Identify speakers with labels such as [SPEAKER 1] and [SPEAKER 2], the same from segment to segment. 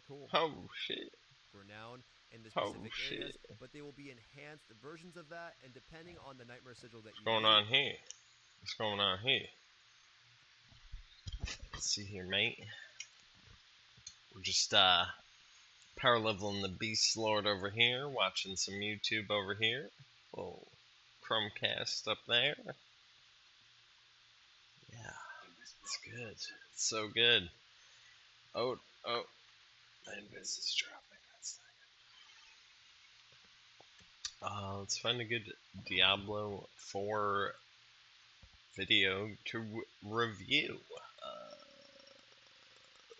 [SPEAKER 1] cool.
[SPEAKER 2] Oh shit.
[SPEAKER 1] Renown in the
[SPEAKER 2] Oh
[SPEAKER 1] specific
[SPEAKER 2] shit.
[SPEAKER 1] areas, but they will be enhanced versions of that, and depending on the Nightmare Sigil that
[SPEAKER 2] What's
[SPEAKER 1] you
[SPEAKER 2] going
[SPEAKER 1] do.
[SPEAKER 2] on here? What's going on here? Let's see here, mate. We're just power leveling the Beast Lord over here, watching some YouTube over here. Little Chromecast up there. Yeah, it's good. It's so good. Oh, my invis is dropping. That's not good. Let's find a good Diablo 4 video to review.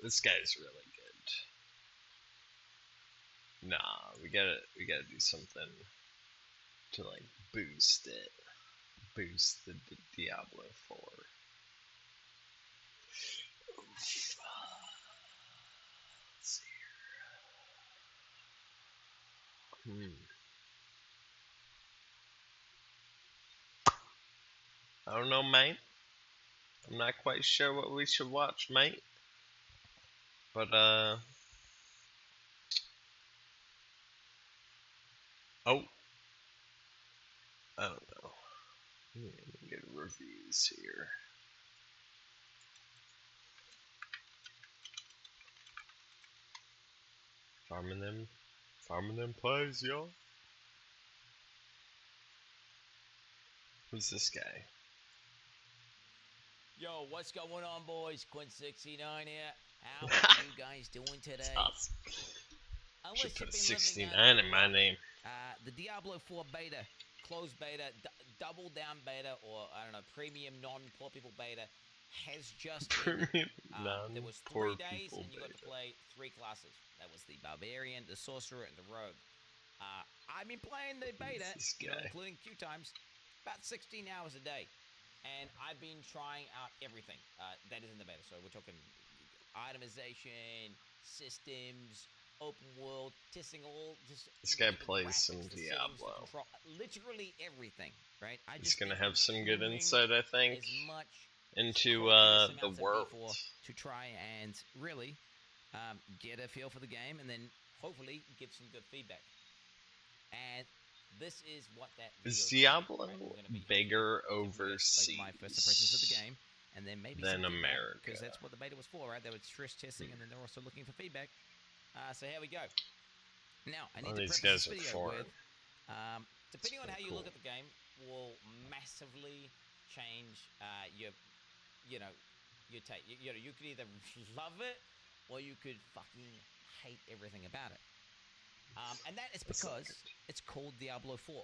[SPEAKER 2] This guy's really good. Nah, we gotta do something to like boost it. Boost the Diablo 4. Oof. Let's see here. I don't know, mate. I'm not quite sure what we should watch, mate. But, oh. I don't know. Let me get reviews here. Farming them plays, y'all. Who's this guy?
[SPEAKER 3] Yo, what's going on, boys? Quint69 here. How are you guys doing today?
[SPEAKER 2] Awesome.
[SPEAKER 3] Unless
[SPEAKER 2] Should put
[SPEAKER 3] you've been
[SPEAKER 2] 69
[SPEAKER 3] living
[SPEAKER 2] in my name.
[SPEAKER 3] the Diablo 4 beta, closed beta, double down beta, or I don't know, premium non-poor people beta has just
[SPEAKER 2] Premium
[SPEAKER 3] there was 3 days and you got to play 3 classes. That was the Barbarian, the Sorcerer, and the Rogue. I've been playing the beta, including queue times, about 16 hours a day. And I've been trying out everything that is in the beta. So we're talking itemization, systems, open world, testing all.
[SPEAKER 2] This guy plays some Diablo.
[SPEAKER 3] Literally everything, right?
[SPEAKER 2] He's gonna have some good insight, I think, into the world
[SPEAKER 3] to try and really get a feel for the game, and then hopefully give some good feedback. And this is what that
[SPEAKER 2] is Diablo bigger overseas
[SPEAKER 3] my first impressions of the game, and then maybe
[SPEAKER 2] than America,
[SPEAKER 3] because that's what the beta was for, right? They were stress testing, and then they're also looking for feedback. So here we go. Now I need to preface this video with, depending on how you look at the game, will massively change your take. You could either love it or you could fucking hate everything about it. And that is because it's called Diablo 4.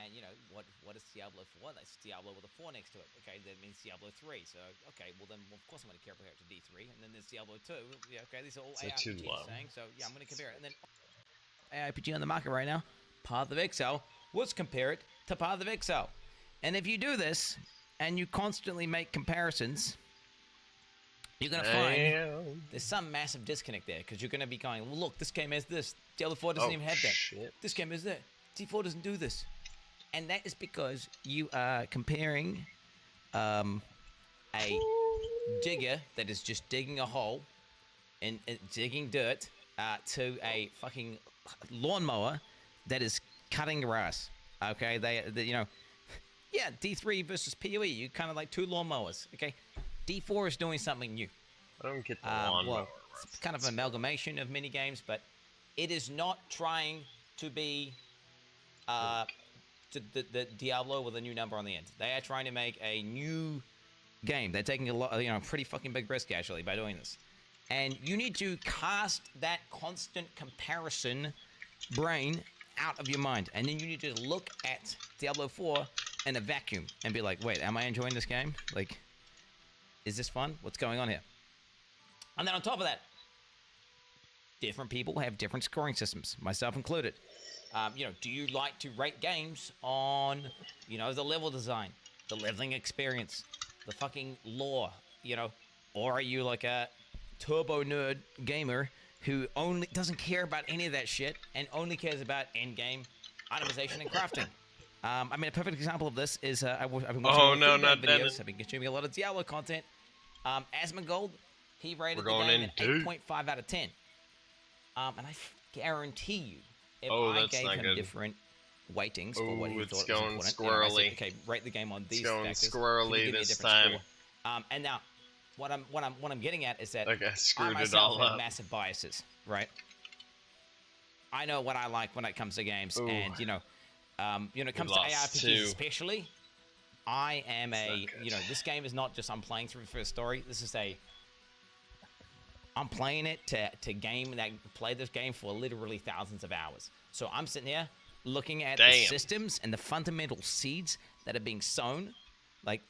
[SPEAKER 3] And, what is Diablo 4? That's Diablo with a 4 next to it. Okay, that means Diablo 3. So, okay, well then, of course I'm going to compare it to D3. And then there's Diablo 2. Yeah, okay, these are all ARPGs saying. So, yeah, I'm going to compare it. And then, ARPG on the market right now, Path of Exile. Let's compare it to Path of Exile. And if you do this, and you constantly make comparisons, you're going to find there's some massive disconnect there, because you're going to be going, well, look, this game has this. Diablo 4 doesn't even have that.
[SPEAKER 2] Shit.
[SPEAKER 3] This game has that. D4 doesn't do this. And that is because you are comparing a digger that is just digging a hole and digging dirt to a fucking lawnmower that is cutting grass. Okay, yeah, D3 versus PoE, you kind of like 2 lawnmowers. Okay, D4 is doing something new.
[SPEAKER 2] I don't get the lawnmower.
[SPEAKER 3] Well, it's kind of an amalgamation of mini games, but it is not trying to be the Diablo with a new number on the end. They are trying to make a new game. They're taking a pretty fucking big risk actually by doing this. And you need to cast that constant comparison brain out of your mind. And then you need to look at Diablo 4 in a vacuum and be like, wait, am I enjoying this game? Like, is this fun? What's going on here? And then on top of that, different people have different scoring systems, myself included. Do you like to rate games on, the level design, the leveling experience, the fucking lore, or are you like a turbo nerd gamer who only doesn't care about any of that shit and only cares about endgame itemization and crafting? A perfect example of this is I've been watching videos. I've been consuming a lot of Diablo content. Asmongold, he rated the game an 8.5 out of 10. And I guarantee you, if
[SPEAKER 2] Oh,
[SPEAKER 3] I
[SPEAKER 2] that's
[SPEAKER 3] gave
[SPEAKER 2] not
[SPEAKER 3] him
[SPEAKER 2] good.
[SPEAKER 3] different weightings for what he
[SPEAKER 2] it's
[SPEAKER 3] thought was
[SPEAKER 2] going
[SPEAKER 3] important, you know, I said,
[SPEAKER 2] squirrely.
[SPEAKER 3] okay, rate the game on these
[SPEAKER 2] It's going
[SPEAKER 3] factors. He
[SPEAKER 2] squirrely
[SPEAKER 3] would give me a
[SPEAKER 2] this
[SPEAKER 3] different
[SPEAKER 2] time.
[SPEAKER 3] score. And now, what I'm getting at is that
[SPEAKER 2] Like I
[SPEAKER 3] I
[SPEAKER 2] screwed it
[SPEAKER 3] myself
[SPEAKER 2] all
[SPEAKER 3] have
[SPEAKER 2] up.
[SPEAKER 3] massive biases, right? I know what I like when it comes to games,
[SPEAKER 2] Ooh.
[SPEAKER 3] and when it comes to ARPGs especially, I am this game is not just I'm playing through for a story. This is I'm playing it to play this game for literally thousands of hours. So I'm sitting here looking at the systems and the fundamental seeds that are being sown, like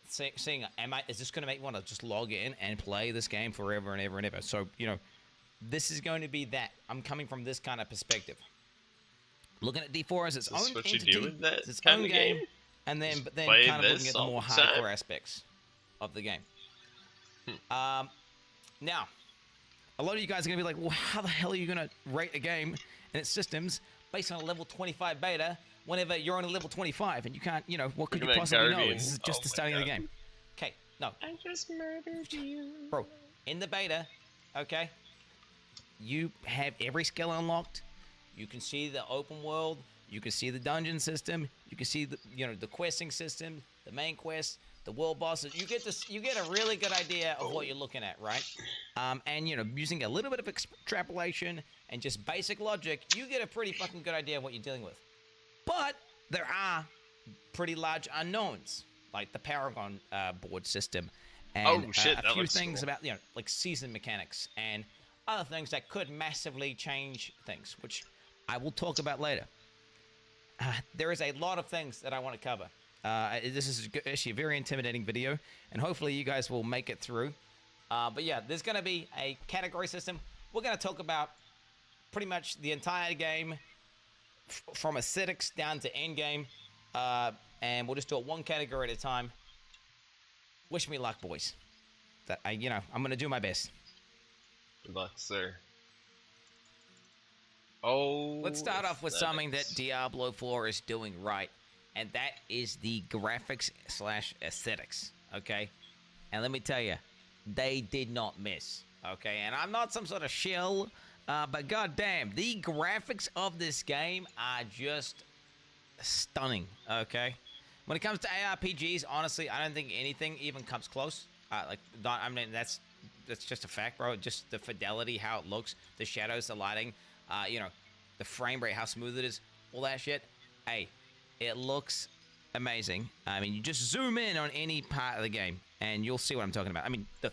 [SPEAKER 3] saying, is this going to make me want to just log in and play this game forever and ever and ever? So this is going to be that. I'm coming from this kind of perspective. Looking at D4 as its own entity, it's its own game, and then kind of looking at the more hardcore aspects of the game. Now, a lot of you guys are going to be like, well, how the hell are you going to rate a game and its systems based on a level 25 beta whenever you're on a level 25 and you can't, what could you possibly know? This is just the starting of the game. Okay, no.
[SPEAKER 2] I just murdered you.
[SPEAKER 3] Bro, in the beta, okay, you have every skill unlocked. You can see the open world. You can see the dungeon system. You can see the the questing system, the main quest, the world bosses. You get a really good idea of what you're looking at, right? And using a little bit of extrapolation and just basic logic, you get a pretty fucking good idea of what you're dealing with. But there are pretty large unknowns, like the Paragon board system, and a few things about like season mechanics and other things that could massively change things, which I will talk about later. There is a lot of things that I want to cover. This is actually a very intimidating video, and hopefully you guys will make it through. But yeah, there's going to be a category system. We're going to talk about pretty much the entire game, from aesthetics down to end game, and we'll just do it one category at a time. Wish me luck, boys. I'm going to do my best.
[SPEAKER 2] Good luck, sir. Oh,
[SPEAKER 3] let's start off with something that Diablo 4 is doing right, and that is the graphics / aesthetics, okay? And let me tell you, they did not miss, okay? And I'm not some sort of shill, but goddamn, the graphics of this game are just stunning, okay? When it comes to ARPGs, honestly, I don't think anything even comes close. That's just a fact, bro. Just the fidelity, how it looks, the shadows, the lighting, the frame rate, how smooth it is, all that shit. Hey, it looks amazing. I mean, you just zoom in on any part of the game, and you'll see what I'm talking about. I mean, the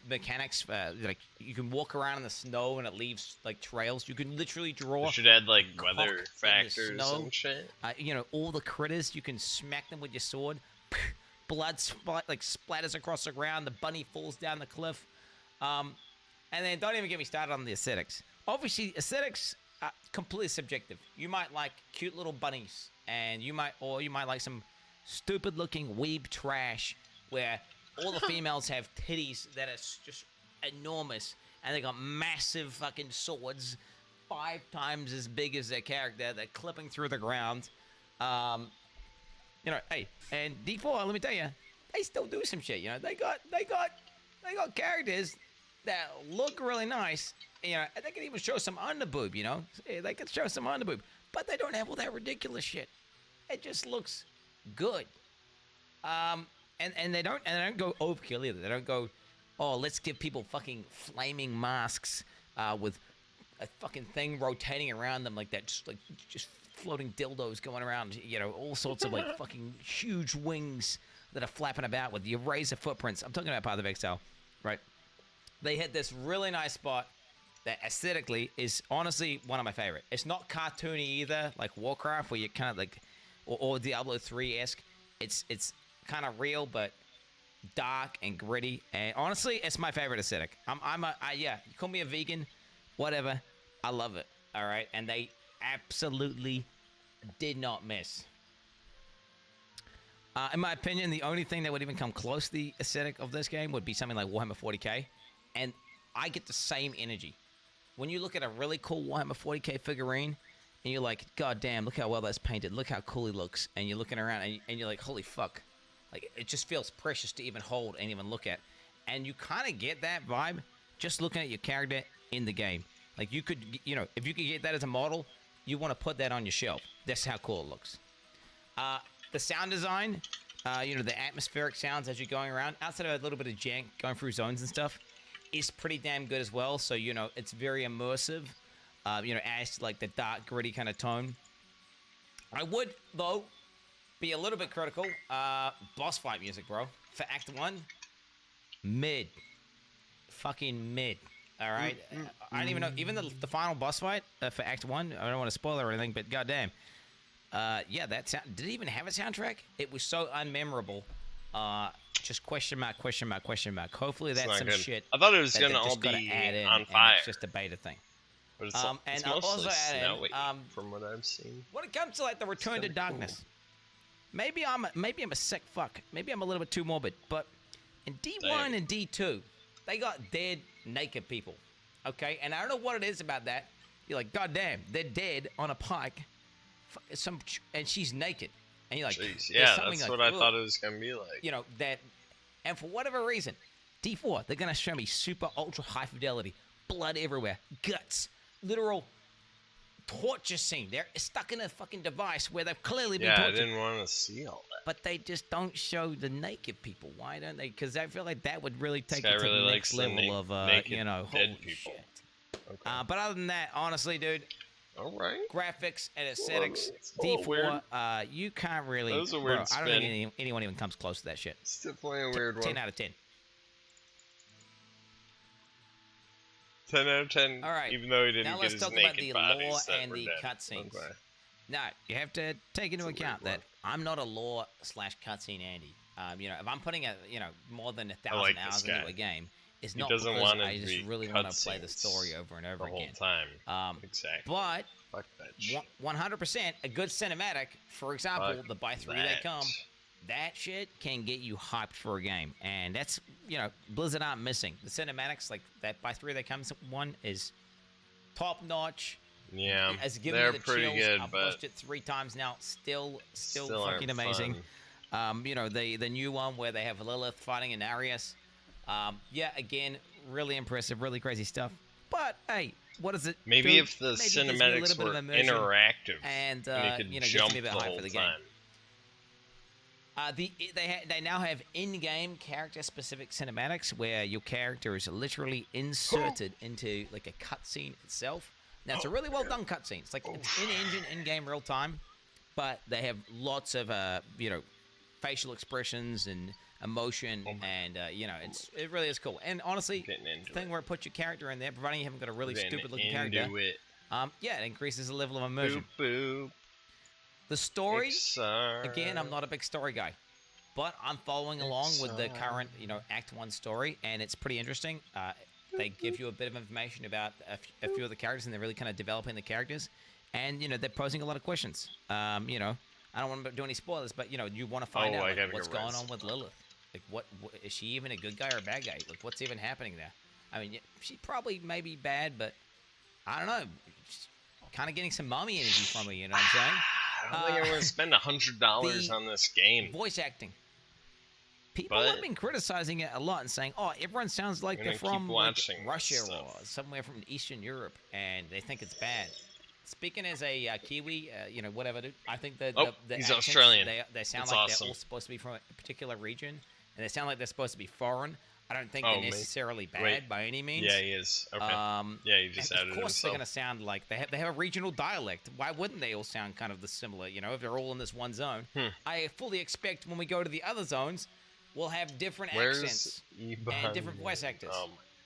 [SPEAKER 3] mechanics, like you can walk around in the snow and it leaves like trails. You can literally draw.
[SPEAKER 2] You should add like weather factors and shit.
[SPEAKER 3] All the critters, you can smack them with your sword. Blood splatters across the ground. The bunny falls down the cliff. And then don't even get me started on the aesthetics. Obviously, aesthetics are completely subjective. You might like cute little bunnies, and you might like some stupid-looking weeb trash where all the females have titties that are just enormous, and they got massive fucking swords, 5 times as big as their character. They're clipping through the ground. Hey, and D4, let me tell you, they still do some shit. They got characters that look really nice. They can even show some underboob. They can show some underboob, but they don't have all that ridiculous shit. It just looks good. And they don't go overkill either. They don't go, oh, let's give people fucking flaming masks with a fucking thing rotating around them like that, just floating dildos going around, all sorts of like fucking huge wings that are flapping about with the razor footprints. I'm talking about Path of Exile, right? They hit this really nice spot that aesthetically is honestly one of my favorite. It's not cartoony either, like Warcraft, where you kind of like, or Diablo 3-esque. It's kind of real, but dark and gritty. And honestly, it's my favorite aesthetic. You call me a vegan, whatever. I love it. All right, and they absolutely did not miss. In my opinion, the only thing that would even come close to the aesthetic of this game would be something like Warhammer 40k, and I get the same energy. When you look at a really cool Warhammer 40k figurine, and you're like, God damn, look how well that's painted, look how cool he looks, and you're looking around, and you're like, holy fuck. Like, it just feels precious to even hold and even look at. And you kind of get that vibe just looking at your character in the game. Like you could, if you could get that as a model, you want to put that on your shelf. That's how cool it looks. The sound design, the atmospheric sounds as you're going around, outside of a little bit of jank going through zones and stuff, is pretty damn good as well. So, it's very immersive, adds to like the dark, gritty kind of tone. I would, though, be a little bit critical. Boss fight music, bro. For Act 1, mid. Fucking mid. All right? I don't even know. Even the final boss fight for Act 1, I don't want to spoil it or anything, but goddamn. That sound. Did it even have a soundtrack? It was so unmemorable. Just question mark. Hopefully that's some
[SPEAKER 2] good.
[SPEAKER 3] shit.
[SPEAKER 2] I thought it was
[SPEAKER 3] going to
[SPEAKER 2] all be
[SPEAKER 3] on fire. It's just a beta thing.
[SPEAKER 2] But it's, it's
[SPEAKER 3] and
[SPEAKER 2] mostly
[SPEAKER 3] also add
[SPEAKER 2] snowy,
[SPEAKER 3] in,
[SPEAKER 2] from what I've seen.
[SPEAKER 3] When it comes to like the Return to Darkness,
[SPEAKER 2] cool.
[SPEAKER 3] maybe I'm a sick fuck. Maybe I'm a little bit too morbid. But in D1 and D2, they got dead naked people. Okay, and I don't know what it is about that. You're like, goddamn, they're dead on a pike. And she's naked, and you're like,
[SPEAKER 2] jeez, yeah, that's
[SPEAKER 3] like,
[SPEAKER 2] what I thought it was gonna be like.
[SPEAKER 3] That, and for whatever reason, D4 they're gonna show me super ultra high fidelity, blood everywhere, guts, literal torture scene. They're stuck in a fucking device where they've clearly been tortured.
[SPEAKER 2] I didn't want to see all that.
[SPEAKER 3] But they just don't show the naked people. Why don't they? Because I feel like that would really take it to
[SPEAKER 2] really
[SPEAKER 3] the next level of
[SPEAKER 2] dead
[SPEAKER 3] holy
[SPEAKER 2] people.
[SPEAKER 3] shit.
[SPEAKER 2] Okay.
[SPEAKER 3] But other than that, honestly, dude.
[SPEAKER 2] All right.
[SPEAKER 3] Graphics and aesthetics, D4, you can't really.
[SPEAKER 2] That was a weird
[SPEAKER 3] I don't think anyone even comes close to that shit.
[SPEAKER 2] It's definitely a weird one.
[SPEAKER 3] 10 out of 10.
[SPEAKER 2] 10 out of 10.
[SPEAKER 3] All right.
[SPEAKER 2] Even though he didn't
[SPEAKER 3] now
[SPEAKER 2] get
[SPEAKER 3] let's
[SPEAKER 2] his
[SPEAKER 3] talk
[SPEAKER 2] naked
[SPEAKER 3] about the lore
[SPEAKER 2] bodies that
[SPEAKER 3] and
[SPEAKER 2] were
[SPEAKER 3] the
[SPEAKER 2] dead.
[SPEAKER 3] cutscenes.
[SPEAKER 2] Okay.
[SPEAKER 3] Now, you have to take into
[SPEAKER 2] It's a
[SPEAKER 3] account
[SPEAKER 2] weird
[SPEAKER 3] that I'm not a lore/cutscene Andy. If I'm putting more than 1,000
[SPEAKER 2] like
[SPEAKER 3] hours
[SPEAKER 2] this guy.
[SPEAKER 3] into a game, it's
[SPEAKER 2] He
[SPEAKER 3] not
[SPEAKER 2] doesn't
[SPEAKER 3] because
[SPEAKER 2] want it
[SPEAKER 3] I
[SPEAKER 2] to
[SPEAKER 3] just
[SPEAKER 2] be
[SPEAKER 3] really want to play the
[SPEAKER 2] cutscenes
[SPEAKER 3] story over and over
[SPEAKER 2] the whole
[SPEAKER 3] again.
[SPEAKER 2] time. Exactly.
[SPEAKER 3] But
[SPEAKER 2] Fuck that shit.
[SPEAKER 3] 100% a good cinematic, for example,
[SPEAKER 2] Fuck
[SPEAKER 3] the by 3 they
[SPEAKER 2] that.
[SPEAKER 3] come, that shit can get you hyped for a game. And that's, Blizzard aren't missing. The cinematics, like that by 3 they come one is top notch.
[SPEAKER 2] Yeah,
[SPEAKER 3] Has given
[SPEAKER 2] they're
[SPEAKER 3] me the
[SPEAKER 2] pretty
[SPEAKER 3] chills.
[SPEAKER 2] good,
[SPEAKER 3] I've
[SPEAKER 2] but
[SPEAKER 3] watched it 3 times now. Still
[SPEAKER 2] aren't
[SPEAKER 3] fucking amazing.
[SPEAKER 2] fun.
[SPEAKER 3] The new one where they have Lilith fighting an Arius. Again, really impressive, really crazy stuff. But hey, what is it?
[SPEAKER 2] Maybe
[SPEAKER 3] do?
[SPEAKER 2] if the
[SPEAKER 3] Maybe it gives me a
[SPEAKER 2] cinematics
[SPEAKER 3] little bit
[SPEAKER 2] were
[SPEAKER 3] of immersion
[SPEAKER 2] interactive
[SPEAKER 3] and
[SPEAKER 2] you could
[SPEAKER 3] gets
[SPEAKER 2] jump
[SPEAKER 3] me a bit
[SPEAKER 2] the
[SPEAKER 3] hyped
[SPEAKER 2] whole
[SPEAKER 3] for the game.
[SPEAKER 2] time.
[SPEAKER 3] They now have in-game character-specific cinematics where your character is literally inserted into like a cutscene itself. Now it's a really well done cutscene. It's like it's in-engine, in-game, real time, but they have lots of facial expressions and emotion, and it really is cool. And honestly, the thing where it puts your character in there, providing you haven't got a really stupid-looking character, it increases the level of immersion.
[SPEAKER 2] Boop, boop.
[SPEAKER 3] The story, again, I'm not a big story guy, but I'm following along with the current, Act 1 story, and it's pretty interesting. They give you a bit of information about a few of the characters, and they're really kind of developing the characters, and they're posing a lot of questions. I don't want to do any spoilers, but you want to find out what's going on with Lilith. Like, what is she even a good guy or a bad guy? Like, what's even happening there? I mean, she probably may be bad, but I don't know. She's kind of getting some mommy energy from her. You know what I'm saying?
[SPEAKER 2] I don't think I would spend $100 on this game.
[SPEAKER 3] Voice acting. People have been criticizing it a lot and saying, "Oh, everyone sounds like they're from Russia or somewhere from Eastern Europe, and they think it's bad." Speaking as a Kiwi, whatever, dude, I think the
[SPEAKER 2] he's
[SPEAKER 3] accents,
[SPEAKER 2] Australian.
[SPEAKER 3] They sound
[SPEAKER 2] That's
[SPEAKER 3] like
[SPEAKER 2] awesome.
[SPEAKER 3] they're all supposed to be from a particular region, and they sound like they're supposed to be foreign. I don't think they're necessarily bad by any means.
[SPEAKER 2] Yeah, he is. Okay. He just added himself.
[SPEAKER 3] Of course, they're going to sound like they have a regional dialect. Why wouldn't they all sound kind of similar? If they're all in this one zone. I fully expect when we go to the other zones, we'll have different accents and different voice actors.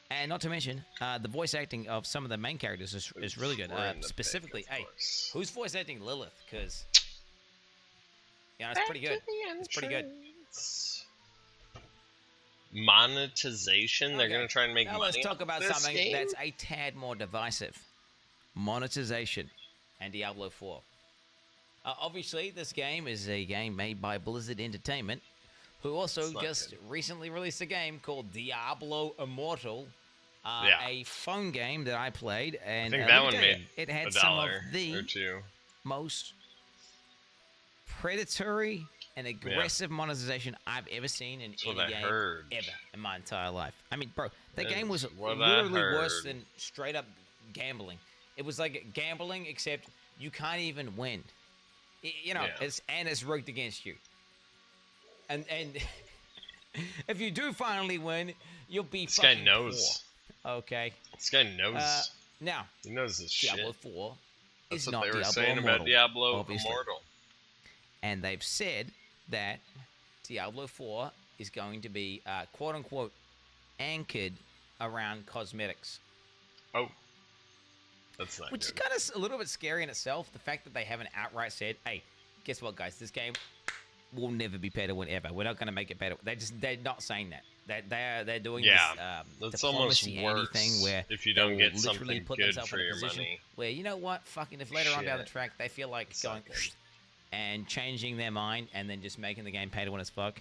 [SPEAKER 3] And not to mention, the voice acting of some of the main characters is really good. Specifically, who's voice acting Lilith? Because it's pretty good. It's pretty good.
[SPEAKER 2] Monetization? They're going to try and make money.
[SPEAKER 3] Now let's talk about something
[SPEAKER 2] game?
[SPEAKER 3] that's a tad more divisive. Monetization and Diablo 4. Obviously, this game is a game made by Blizzard Entertainment, who also just recently released a game called Diablo Immortal, a phone game that I played, and
[SPEAKER 2] I think that one made
[SPEAKER 3] it had
[SPEAKER 2] $1
[SPEAKER 3] some of the
[SPEAKER 2] or $2.
[SPEAKER 3] most predatory and aggressive monetization I've ever seen in any game ever in my entire life. I mean, bro, that game was literally worse than straight up gambling. It was like gambling, except you can't even win. You know,
[SPEAKER 2] Yeah.
[SPEAKER 3] it's rigged against you. And if you do finally win, you'll be
[SPEAKER 2] This guy
[SPEAKER 3] fucking
[SPEAKER 2] knows.
[SPEAKER 3] poor. Okay.
[SPEAKER 2] This guy knows.
[SPEAKER 3] Now,
[SPEAKER 2] He knows this
[SPEAKER 3] Diablo
[SPEAKER 2] shit.
[SPEAKER 3] 4
[SPEAKER 2] That's
[SPEAKER 3] is
[SPEAKER 2] what
[SPEAKER 3] not
[SPEAKER 2] they were
[SPEAKER 3] Diablo
[SPEAKER 2] saying
[SPEAKER 3] Immortal,
[SPEAKER 2] about Diablo
[SPEAKER 3] obviously.
[SPEAKER 2] Immortal.
[SPEAKER 3] And they've said that Diablo 4 is going to be, quote-unquote, anchored around cosmetics.
[SPEAKER 2] Oh. That's not
[SPEAKER 3] Which is
[SPEAKER 2] good.
[SPEAKER 3] kind of a little bit scary in itself. The fact that they haven't outright said, hey, guess what, guys? This game will never be pay to win ever. We're not going to make it pay to win. They're not saying that. They're doing
[SPEAKER 2] Yeah,
[SPEAKER 3] this
[SPEAKER 2] that's almost
[SPEAKER 3] diplomacy
[SPEAKER 2] worse
[SPEAKER 3] thing where
[SPEAKER 2] if you
[SPEAKER 3] they
[SPEAKER 2] don't
[SPEAKER 3] will
[SPEAKER 2] get
[SPEAKER 3] literally
[SPEAKER 2] something
[SPEAKER 3] put
[SPEAKER 2] good
[SPEAKER 3] themselves
[SPEAKER 2] for
[SPEAKER 3] in a
[SPEAKER 2] your
[SPEAKER 3] position
[SPEAKER 2] money.
[SPEAKER 3] where, you know what, fucking if later on down the
[SPEAKER 2] Shit.
[SPEAKER 3] track they feel like
[SPEAKER 2] It's
[SPEAKER 3] going
[SPEAKER 2] not good.
[SPEAKER 3] and changing their mind and then just making the game pay to win as fuck,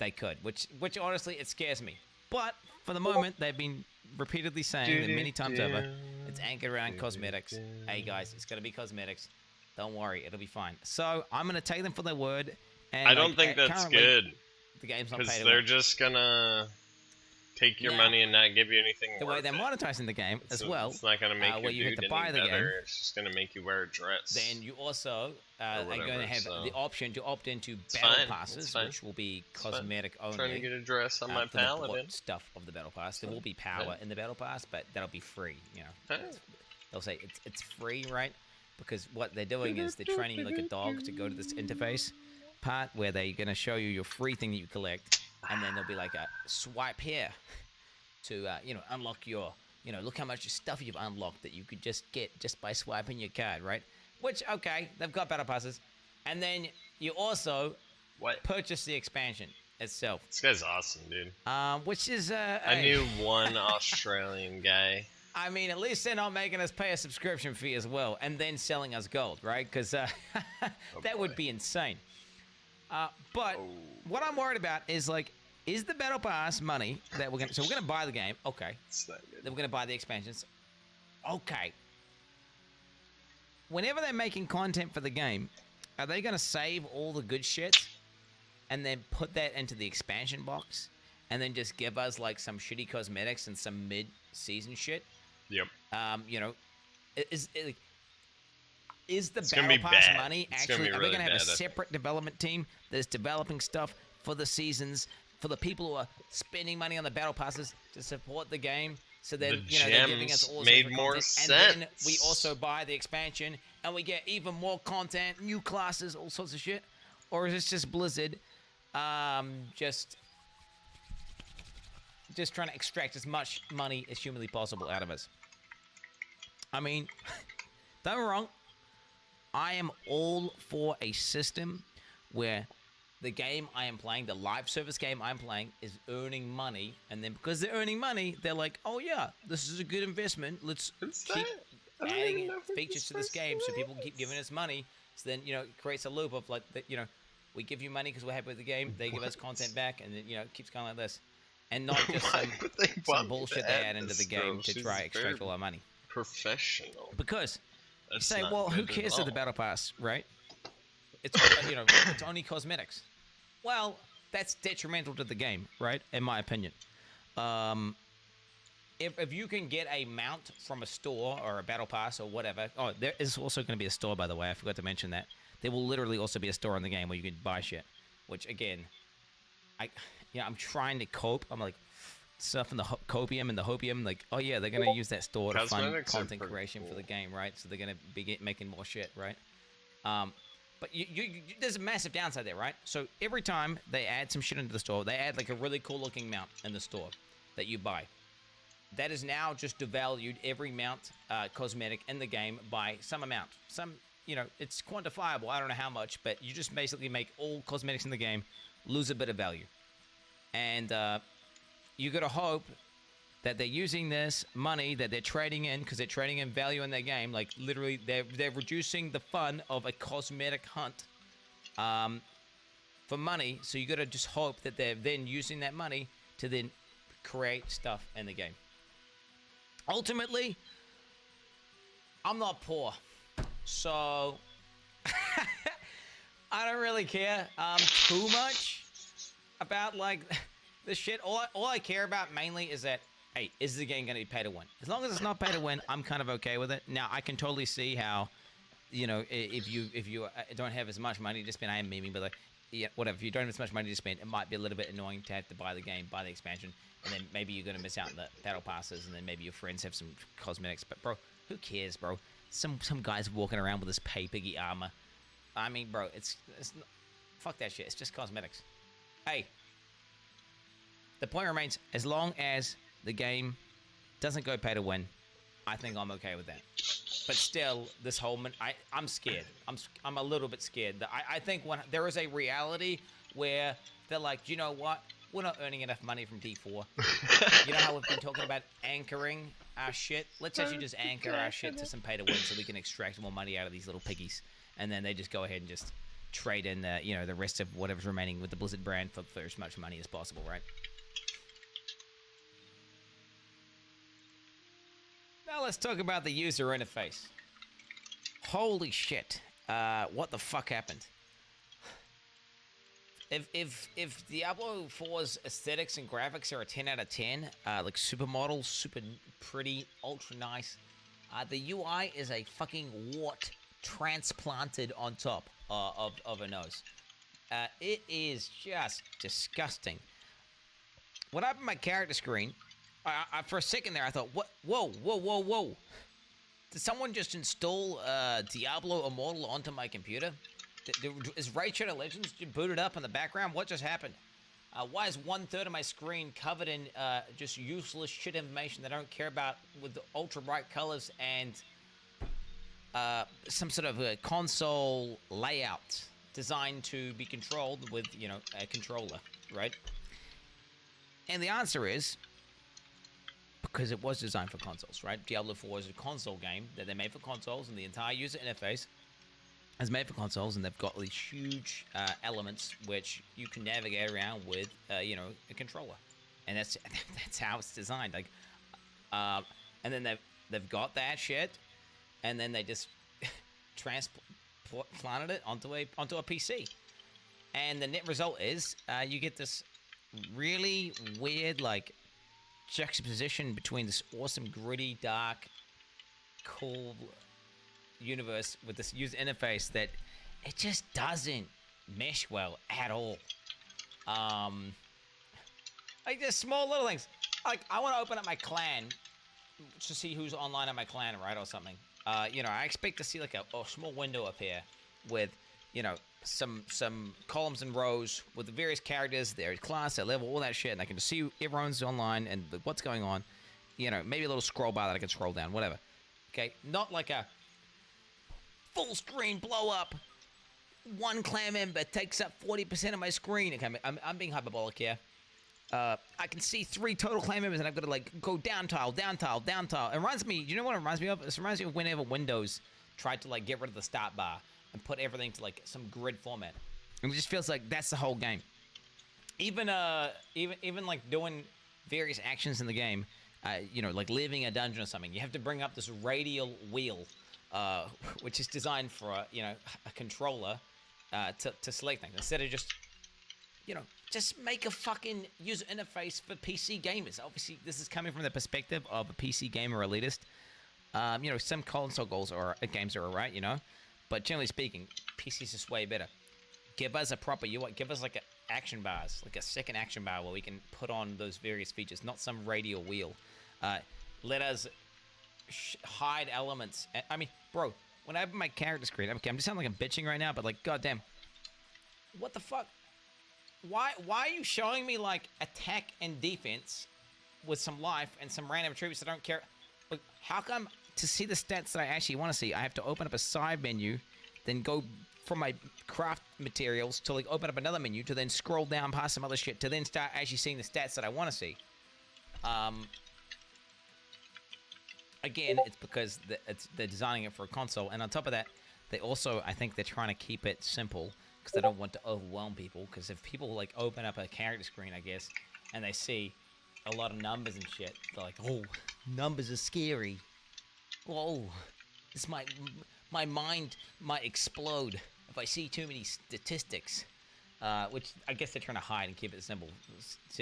[SPEAKER 3] they could. Which honestly, it scares me. But for the moment, they've been repeatedly saying that many times over, it's anchored around cosmetics. Hey guys, it's gonna be cosmetics. Don't worry, it'll be fine. So I'm gonna take them for their word. And
[SPEAKER 2] I don't think that's
[SPEAKER 3] currently,
[SPEAKER 2] good.
[SPEAKER 3] The game's not paid
[SPEAKER 2] Because
[SPEAKER 3] to
[SPEAKER 2] they're
[SPEAKER 3] win.
[SPEAKER 2] just gonna take your
[SPEAKER 3] Now,
[SPEAKER 2] money and not give you anything
[SPEAKER 3] The way
[SPEAKER 2] worth
[SPEAKER 3] they're
[SPEAKER 2] it.
[SPEAKER 3] monetizing the game as
[SPEAKER 2] So
[SPEAKER 3] well,
[SPEAKER 2] It's not gonna make
[SPEAKER 3] where
[SPEAKER 2] your
[SPEAKER 3] you have
[SPEAKER 2] dude
[SPEAKER 3] to buy
[SPEAKER 2] any
[SPEAKER 3] the
[SPEAKER 2] better.
[SPEAKER 3] game.
[SPEAKER 2] It's just gonna make you wear a dress.
[SPEAKER 3] then you also are going
[SPEAKER 2] whatever,
[SPEAKER 3] to have
[SPEAKER 2] so-
[SPEAKER 3] the option to opt into
[SPEAKER 2] It's
[SPEAKER 3] battle
[SPEAKER 2] fine, it's
[SPEAKER 3] passes,
[SPEAKER 2] fine.
[SPEAKER 3] which will be
[SPEAKER 2] It's fine.
[SPEAKER 3] cosmetic
[SPEAKER 2] I'm trying to
[SPEAKER 3] only.
[SPEAKER 2] get a dress on my
[SPEAKER 3] For the
[SPEAKER 2] paladin.
[SPEAKER 3] blood stuff of the battle pass. There will be power
[SPEAKER 2] fine.
[SPEAKER 3] in the battle pass, but that'll be free. You know,
[SPEAKER 2] Fine.
[SPEAKER 3] they'll say it's free, right? Because what they're doing is they're training you like a dog to go to this interface part where they're going to show you your free thing that you collect, and then there'll be like a swipe here to unlock your, look how much stuff you've unlocked that you could just get just by swiping your card, right? Which, okay, they've got battle passes, and then you also
[SPEAKER 2] What?
[SPEAKER 3] purchase the expansion itself,
[SPEAKER 2] This guy's awesome, dude.
[SPEAKER 3] which is
[SPEAKER 2] I knew one Australian guy.
[SPEAKER 3] I mean, at least they're not making us pay a subscription fee as well, and then selling us gold, right? Because that would be insane. But what I'm worried about is is the battle pass money that we're gonna? So we're gonna buy the game, okay?
[SPEAKER 2] It's not good.
[SPEAKER 3] Then we're gonna buy the expansions, okay? Whenever they're making content for the game, are they gonna save all the good shit and then put that into the expansion box, and then just give us like some shitty cosmetics and some mid-season shit?
[SPEAKER 2] Yep.
[SPEAKER 3] Is the
[SPEAKER 2] It's gonna
[SPEAKER 3] battle
[SPEAKER 2] be
[SPEAKER 3] pass
[SPEAKER 2] bad.
[SPEAKER 3] money
[SPEAKER 2] It's gonna
[SPEAKER 3] actually?
[SPEAKER 2] be
[SPEAKER 3] Are they
[SPEAKER 2] really
[SPEAKER 3] going to have a
[SPEAKER 2] bad, I think.
[SPEAKER 3] separate development team that is developing stuff for the seasons, for the people who are spending money on the battle passes to support the game? So then,
[SPEAKER 2] The
[SPEAKER 3] they're giving
[SPEAKER 2] gems
[SPEAKER 3] us all
[SPEAKER 2] made
[SPEAKER 3] sorts of
[SPEAKER 2] more
[SPEAKER 3] content, and then we
[SPEAKER 2] sense.
[SPEAKER 3] also buy the expansion and we get even more content, new classes, all sorts of shit. Or is this just Blizzard, just trying to extract as much money as humanly possible out of us? I mean, don't get me wrong. I am all for a system where the game I am playing, the live service game I'm playing, is earning money. And then because they're earning money, they're like, oh yeah, this is a good investment. Let's keep adding features to this game so people can keep giving us money. So then, it creates a loop of we give you money because we're happy with the game. They give us content back, and then, it keeps going like this. And not just some bullshit they add into the game to try to extract all our money.
[SPEAKER 2] Professional.
[SPEAKER 3] Because you
[SPEAKER 2] That's
[SPEAKER 3] say,
[SPEAKER 2] not
[SPEAKER 3] well, who
[SPEAKER 2] good at
[SPEAKER 3] cares of the
[SPEAKER 2] all.
[SPEAKER 3] battle pass, right? It's it's only cosmetics. Well, that's detrimental to the game, right? In my opinion. If you can get a mount from a store or a battle pass or whatever. Oh, there is also going to be a store, by the way. I forgot to mention that. There will literally also be a store in the game where you can buy shit. Which again, I'm trying to cope. I'm like surfing the copium and the hopium. Like, oh yeah, they're going to use that store to fund
[SPEAKER 2] Cosmetics are
[SPEAKER 3] content
[SPEAKER 2] pretty
[SPEAKER 3] creation for
[SPEAKER 2] cool.
[SPEAKER 3] the game, right? So they're going to be making more shit, right? But there's a massive downside there, right? So every time they add some shit into the store, they add like a really cool looking mount in the store that you buy. That is now just devalued every mount cosmetic in the game by some amount. It's quantifiable. I don't know how much, but you just basically make all cosmetics in the game lose a bit of value. And you got to hope that they're using this money that they're trading in, because they're trading in value in their game. Like literally, they're reducing the fun of a cosmetic hunt for money. So you got to just hope that they're then using that money to then create stuff in the game. Ultimately, I'm not poor, so I don't really care too much about this shit. All I care about mainly is that hey, is the game going to be pay to win? As long as it's not pay to win, I'm kind of okay with it. Now, I can totally see how, you know, if you don't have as much money to spend, I am memeing, but like, yeah, whatever. If you don't have as much money to spend, it might be a little bit annoying to have to buy the game, buy the expansion, and then maybe you're going to miss out on the battle passes, and then maybe your friends have some cosmetics. But bro, who cares, bro? Some guy's walking around with this pay-piggy armor. I mean, bro, it's not, fuck that shit. It's just cosmetics. Hey, the point remains, as long as the game doesn't go pay to win, I think I'm okay with that. But still, this whole I'm scared. I'm a little bit scared. I think when there is a reality where they're like, you know what? We're not earning enough money from D4. You know how we've been talking about anchoring our shit? Let's actually just anchor our shit to some pay to win so we can extract more money out of these little piggies. And then they just go ahead and just trade in the, you know, the rest of whatever's remaining with the Blizzard brand for as much money as possible, right? Now let's talk about the user interface. Holy shit. What the fuck happened? If Diablo 4's aesthetics and graphics are a 10 out of 10, like supermodel, super pretty, ultra nice, the UI is a fucking wart transplanted on top of a nose. It is just disgusting. When I opened my character screen, I for a second there, I thought, what? Whoa. Did someone just install Diablo Immortal onto my computer? Is Raid Shadow Legends booted up in the background? What just happened? Why is 1/3 of my screen covered in just useless shit information that I don't care about with the ultra bright colors and some sort of a console layout designed to be controlled with, you know, a controller, right? And the answer is because it was designed for consoles, right? Diablo 4 is a console game that they made for consoles, and the entire user interface is made for consoles, and they've got these huge elements which you can navigate around with, you know, a controller, and that's how it's designed. Like, and then they've got that shit, and then they just transplanted it onto a PC, and the net result is you get this really weird, like, juxtaposition between this awesome, gritty, dark, cool universe with this user interface that it just doesn't mesh well at all. Like, there's small little things. Like, I want to open up my clan to see who's online in my clan, right, or something. You know, I expect to see like a small window up here with, you know, some columns and rows with the various characters, their class, their level, all that shit, and I can just see everyone's online and what's going on. You know, maybe a little scroll bar that I can scroll down, whatever. Okay, not like a full screen blow up. One clan member takes up 40% of my screen. Okay, I'm being hyperbolic here. I can see 3 total clan members, and I've got to like go down tile, down tile, down tile. It reminds me. You know what it reminds me of? It reminds me of whenever Windows tried to like get rid of the start bar and put everything to like some grid format. And it just feels like that's the whole game. Even like doing various actions in the game, you know, like leaving a dungeon or something, you have to bring up this radial wheel, which is designed for a controller to select things instead of just, you know, just make a fucking user interface for PC gamers. Obviously, this is coming from the perspective of a PC gamer elitist. You know, some console games are alright, you know, but generally speaking, PC's just way better. Give us a proper UI. Give us like action bars, like a second action bar where we can put on those various features, not some radial wheel. Let us hide elements. I mean, bro, when I open my character screen, okay, I'm just sounding like I'm bitching right now, but like, goddamn, what the fuck? Why are you showing me like attack and defense with some life and some random attributes that I don't care? Like, how come to see the stats that I actually want to see, I have to open up a side menu, then go from my craft materials to like open up another menu to then scroll down past some other shit to then start actually seeing the stats that I want to see? Again, it's because they're designing it for a console, and on top of that, they also, I think they're trying to keep it simple because they don't want to overwhelm people. Because if people like open up a character screen, I guess, and they see a lot of numbers and shit, they're like, "Oh, numbers are scary. Whoa, my mind might explode if I see too many statistics." Which I guess they're trying to hide and keep it simple,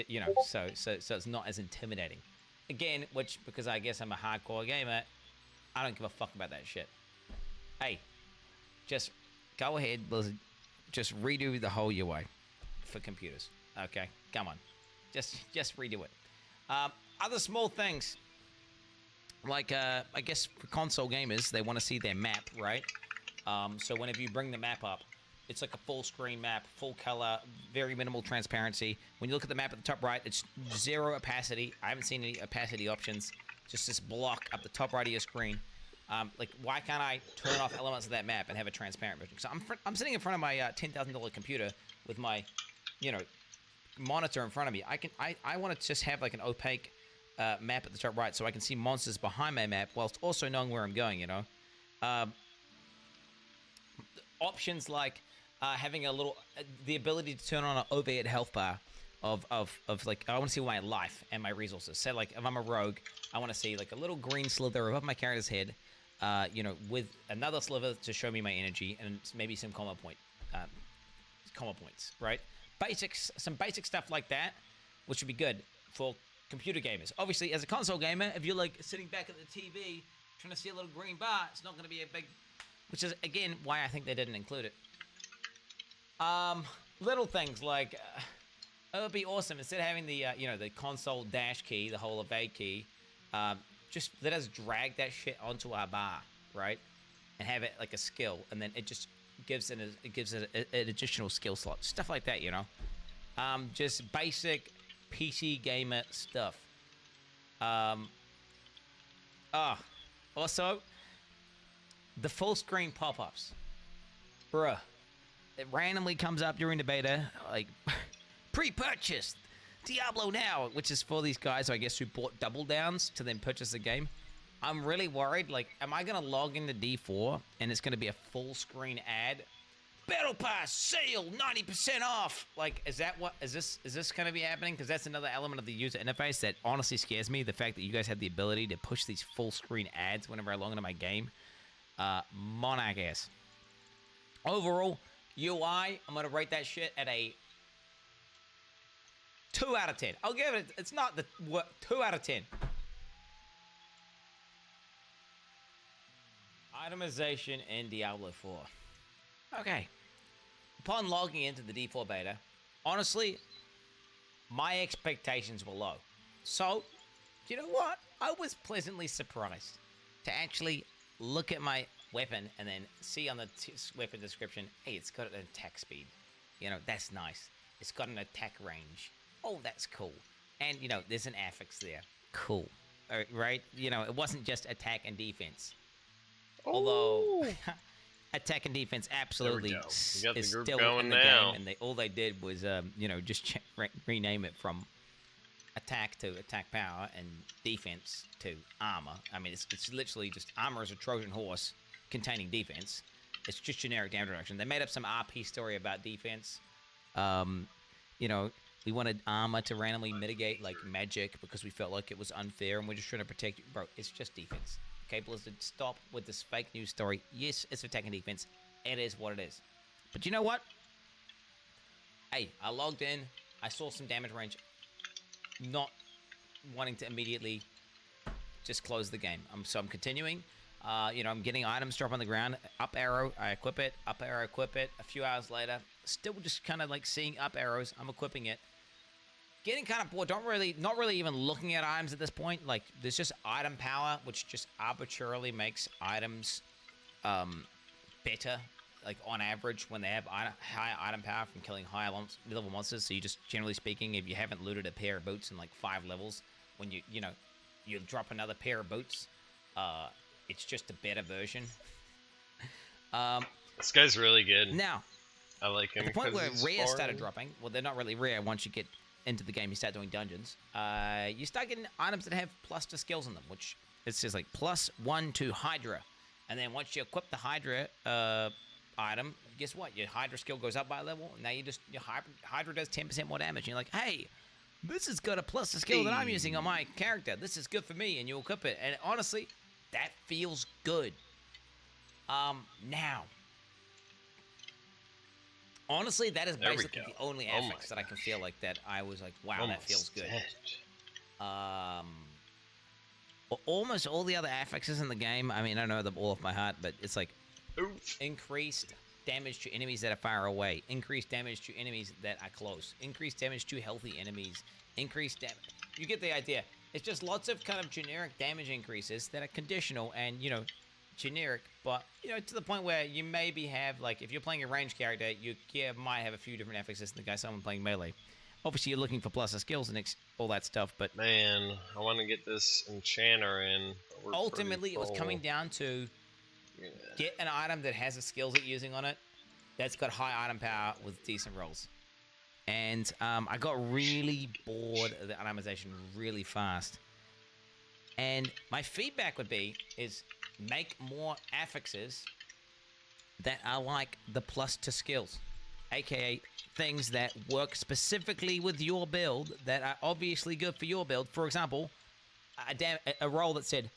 [SPEAKER 3] you know, so it's not as intimidating. again, which, because I guess I'm a hardcore gamer, I don't give a fuck about that shit. Hey, just go ahead, Blizzard. Just redo the whole UI for computers. Okay, come on. Just redo it. Other small things, like I guess for console gamers, they want to see their map, right? So whenever you bring the map up, it's like a full screen map, full color, very minimal transparency. When you look at the map at the top right, it's 0 opacity. I haven't seen any opacity options. Just this block up the top right of your screen. Like, why can't I turn off elements of that map and have a transparent version? So I'm sitting in front of my $10,000 computer with my, monitor in front of me. I want to just have like an opaque map at the top right so I can see monsters behind my map whilst also knowing where I'm going, options like having a little, the ability to turn on an overhead health bar of like, I want to see my life and my resources. Say like if I'm a rogue, I want to see like a little green slither above my character's head, with another sliver to show me my energy and maybe some comma points, right? Some basic stuff like that, which would be good for computer gamers. Obviously, as a console gamer, if you're like sitting back at the TV trying to see a little green bar, it's not going to be a big, which is again why I think they didn't include it. Little things like it would be awesome instead of having the the console dash key, the whole evade key, just let us drag that shit onto our bar, right, and have it like a skill, and then it just gives it an additional skill slot, stuff like that, just basic PC gamer stuff. Also, the full screen pop-ups, bruh. It randomly comes up during the beta, like pre-purchased Diablo now, which is for these guys, I guess, who bought double downs to then purchase the game. I'm really worried, like, am I going to log into D4 and it's going to be a full screen ad? Battle Pass sale 90% off. Like, is this going to be happening? Because that's another element of the user interface that honestly scares me. The fact that you guys have the ability to push these full screen ads whenever I log into my game. Monarch ass. Overall, UI, I'm going to rate that shit at a 2 out of 10. I'll give it, it's not the, 2 out of 10. Itemization in Diablo 4. Okay. Upon logging into the D4 beta, honestly, my expectations were low. So, you know what? I was pleasantly surprised to actually look at my weapon and then see on the weapon description, hey, it's got an attack speed. That's nice. It's got an attack range. Oh, that's cool. And, there's an affix there. Cool. Right? It wasn't just attack and defense. Although attack and defense absolutely is still in the game, and all they did was just rename it from attack to attack power and defense to armor. I mean, it's literally just armor is a Trojan horse containing defense. It's just generic damage reduction. They made up some RP story about defense. We wanted armor to randomly mitigate like magic because we felt like it was unfair, and we're just trying to protect you, bro. It's just defense. Okay, Blizzard, stop with this fake news story. Yes, it's attack and defense. It is what it is. But you know what? Hey, I logged in. I saw some damage range. Not wanting to immediately just close the game. So I'm continuing. I'm getting items drop on the ground. Up arrow, I equip it. Up arrow, equip it. A few hours later, still just kind of like seeing up arrows. I'm equipping it. Getting kind of bored. Not really even looking at items at this point. Like, there's just item power, which just arbitrarily makes items better, like on average, when they have high item power from killing higher level monsters. So you just, generally speaking, if you haven't looted a pair of boots in like 5 levels, when you drop another pair of boots, it's just a better version.
[SPEAKER 2] This guy's really good.
[SPEAKER 3] Now,
[SPEAKER 2] I like him.
[SPEAKER 3] At the point where rare started dropping, well, they're not really rare once you get into the game, you start doing dungeons, you start getting items that have plus to skills in them, which it says like +1 to Hydra. And then once you equip the Hydra item, guess what? Your Hydra skill goes up by a level, and now your Hydra does 10% more damage. And you're like, hey, this has got a plus to skill that I'm using on my character. This is good for me, and you equip it. And honestly, that feels good. Now, honestly, that is basically the only affix that I can feel like that I was like, wow, that feels good. almost all the other affixes in the game. I mean, I don't know them all off my heart, but it's like
[SPEAKER 2] Oof.
[SPEAKER 3] increased damage to enemies that are far away, increased damage to enemies that are close, increased damage to healthy enemies, increased damage. You get the idea. It's just lots of kind of generic damage increases that are conditional and, you know, generic, but, you know, to the point where you maybe have, like, if you're playing a ranged character, you might have a few different affixes than the guy someone playing melee. Obviously, you're looking for plus skills and all that stuff, but...
[SPEAKER 2] Man, I want to get this enchanter in.
[SPEAKER 3] Ultimately, it was coming down to get an item that has the skills that you're using on it that's got high item power with decent rolls. And I got really bored of the itemization really fast. And my feedback would be is make more affixes that are like the plus to skills, aka things that work specifically with your build that are obviously good for your build. For example, a roll that said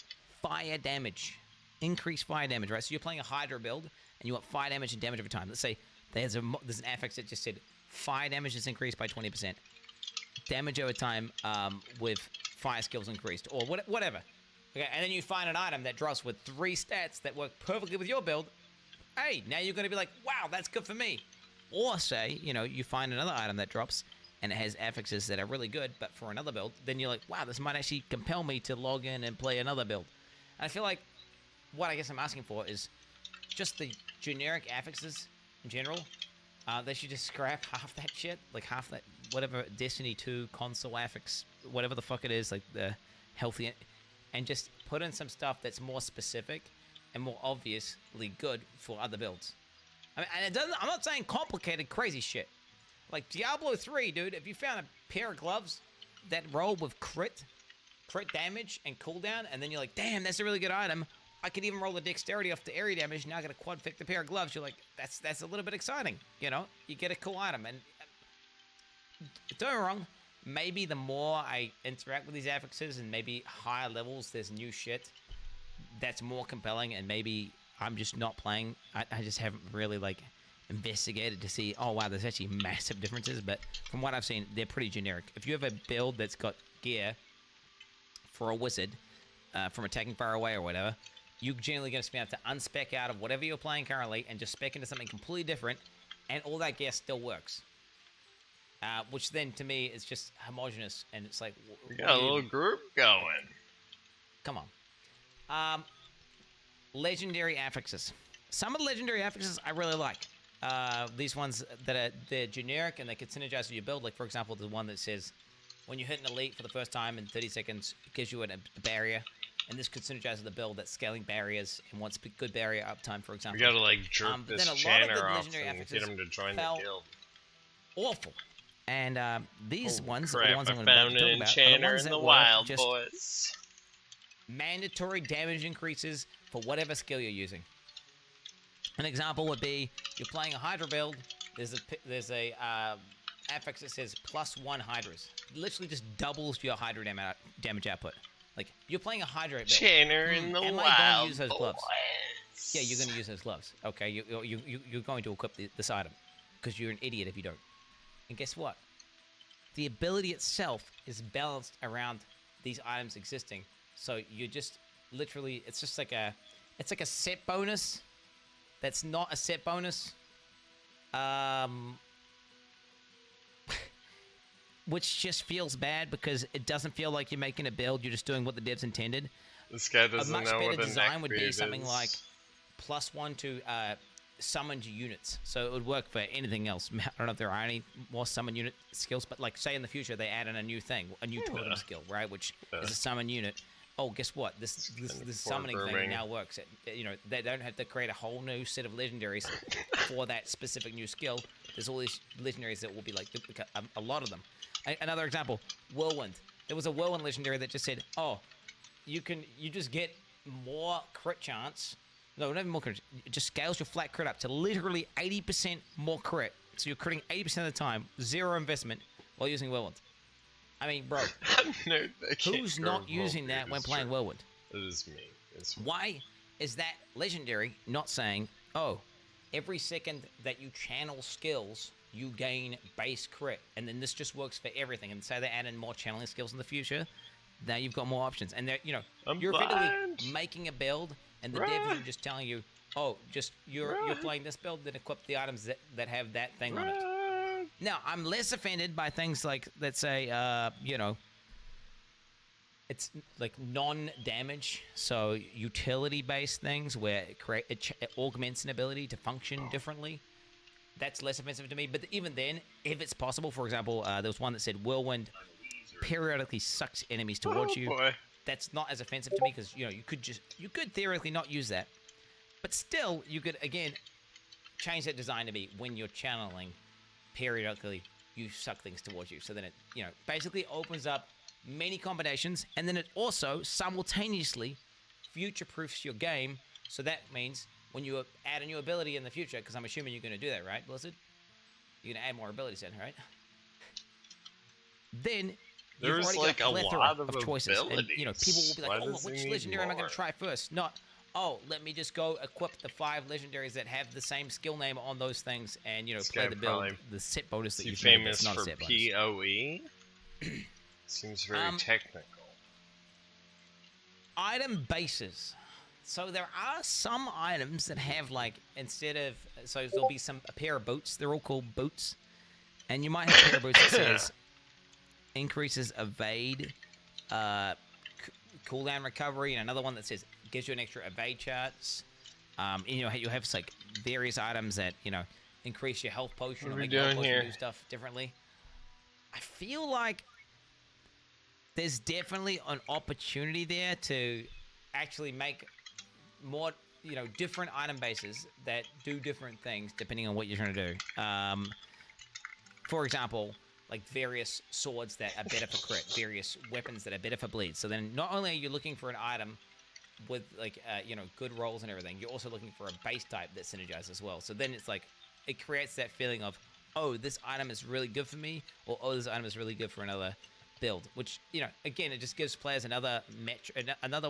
[SPEAKER 3] fire damage, increase fire damage, right? So you're playing a Hydra build and you want fire damage and damage over time. Let's say there's an affix that just said fire damage is increased by 20%, damage over time with fire skills increased, or whatever. Okay, and then you find an item that drops with 3 stats that work perfectly with your build. Hey, now you're going to be like, wow, that's good for me. Or say, you know, you find another item that drops and it has affixes that are really good, but for another build, then you're like, wow, this might actually compel me to log in and play another build. And I feel like what I guess I'm asking for is just the generic affixes in general. They should just scrap half that shit, like half that, whatever Destiny 2 console affix, whatever the fuck it is, like the healthy, and just put in some stuff that's more specific and more obviously good for other builds. I mean, and it doesn't, I'm not saying complicated, crazy shit. Like Diablo 3, dude, if you found a pair of gloves that roll with crit damage and cooldown, and then you're like, damn, that's a really good item. I could even roll the dexterity off the area damage. Now I got a quad pick the pair of gloves. You're like, that's a little bit exciting, you know? You get a cool item, and don't get me wrong, maybe the more I interact with these affixes and maybe higher levels, there's new shit that's more compelling, and maybe I'm just not playing. I just haven't really, like, investigated to see, oh, wow, there's actually massive differences, but from what I've seen, they're pretty generic. If you have a build that's got gear for a wizard from attacking far away or whatever, you're generally going to be able to unspec out of whatever you're playing currently and just spec into something completely different, and all that gear still works. Which then, to me, is just homogenous, and it's like...
[SPEAKER 2] We got a little group going.
[SPEAKER 3] Come on. Legendary affixes. Some of the legendary affixes I really like. These ones that they're generic and they can synergize with your build. Like, for example, the one that says, when you hit an elite for the first time in 30 seconds, it gives you a barrier. And this could synergize with the build that's scaling barriers and wants good barrier uptime, for example.
[SPEAKER 2] We gotta, like, jerk this Channer off and get him to join the guild.
[SPEAKER 3] Awful. And these ones
[SPEAKER 2] crap,
[SPEAKER 3] are the ones I'm
[SPEAKER 2] I
[SPEAKER 3] going to talk
[SPEAKER 2] found an
[SPEAKER 3] about.
[SPEAKER 2] enchanter in the wild, boys.
[SPEAKER 3] Mandatory damage increases for whatever skill you're using. An example would be you're playing a Hydra build. There's a affix that says +1 Hydras. It literally just doubles your Hydra damage output. Like, you're playing a Hydra build.
[SPEAKER 2] Channer in the
[SPEAKER 3] am
[SPEAKER 2] wild,
[SPEAKER 3] I going to use those gloves?
[SPEAKER 2] boys.
[SPEAKER 3] Yeah, you're going to use those gloves. Okay, you're going to equip this item because you're an idiot if you don't. And guess what? The ability itself is balanced around these items existing. So you just literally, it's just like it's like a set bonus that's not a set bonus. Which just feels bad because it doesn't feel like you're making a build. You're just doing what the devs intended.
[SPEAKER 2] This guy doesn't know what a
[SPEAKER 3] much better design would be
[SPEAKER 2] neckbeard
[SPEAKER 3] something
[SPEAKER 2] is.
[SPEAKER 3] like +1 to summoned units. So it would work for anything else. I don't know if there are any more summon unit skills, but like say in the future they add in a new thing, a new totem skill, right? Which is a summon unit. Oh, guess what? This summoning thing now works. You know, they don't have to create a whole new set of legendaries for that specific new skill. There's all these legendaries that will be like duplicate, a lot of them. Another example, Whirlwind. There was a Whirlwind legendary that just said, oh, you just get more crit chance. No, not even more crit. It just scales your flat crit up to literally 80% more crit. So you're critting 80% of the time, 0 investment, while using Whirlwind. I mean, bro, who's not using that when playing Whirlwind?
[SPEAKER 2] It is me.
[SPEAKER 3] Why is that legendary not saying, oh, every second that you channel skills, you gain base crit, and then this just works for everything? And say they add in more channeling skills in the future, Now you've got more options, and
[SPEAKER 2] I'm
[SPEAKER 3] you're
[SPEAKER 2] blind.
[SPEAKER 3] effectively making a build, and the devs are just telling you, oh, just you're playing this build, then equip the items that have that thing on it. Now I'm less offended by things like, let's say, it's like non-damage, so utility-based things where it augments an ability to function differently. That's less offensive to me. But even then, if it's possible, for example, there was one that said Whirlwind periodically sucks enemies towards you.
[SPEAKER 2] Boy.
[SPEAKER 3] That's not as offensive to me because you could theoretically not use that, but still you could again change that design to be when you're channeling, periodically you suck things towards you. So then it basically opens up many combinations, and then it also simultaneously future-proofs your game. So that means when you add a new ability in the future, because I'm assuming you're going to do that, right, Blizzard? You're going to add more abilities in, right? Then you've already got a plethora of choices, and people will be like, "Oh, which legendary am I going to try first?" Not, "Oh, let me just go equip the 5 legendaries that have the same skill name on those things, and play the build, the set bonus that you've made that's not a set bonus."
[SPEAKER 2] PoE? Seems very technical.
[SPEAKER 3] Item bases. So there are some items that have so there'll be a pair of boots. They're all called boots, and you might have a pair of boots that says increases evade, cooldown recovery, and another one that says gives you an extra evade chance. You'll have various items that increase your health potion or make your health potion do stuff differently. I feel like there's definitely an opportunity there to actually make more, different item bases that do different things depending on what you're trying to do. For example, like various swords that are better for crit, various weapons that are better for bleed. So then not only are you looking for an item with good rolls and everything, you're also looking for a base type that synergizes as well. So then it's like, it creates that feeling of, oh, this item is really good for me, or oh, this item is really good for another build, which again, it just gives players another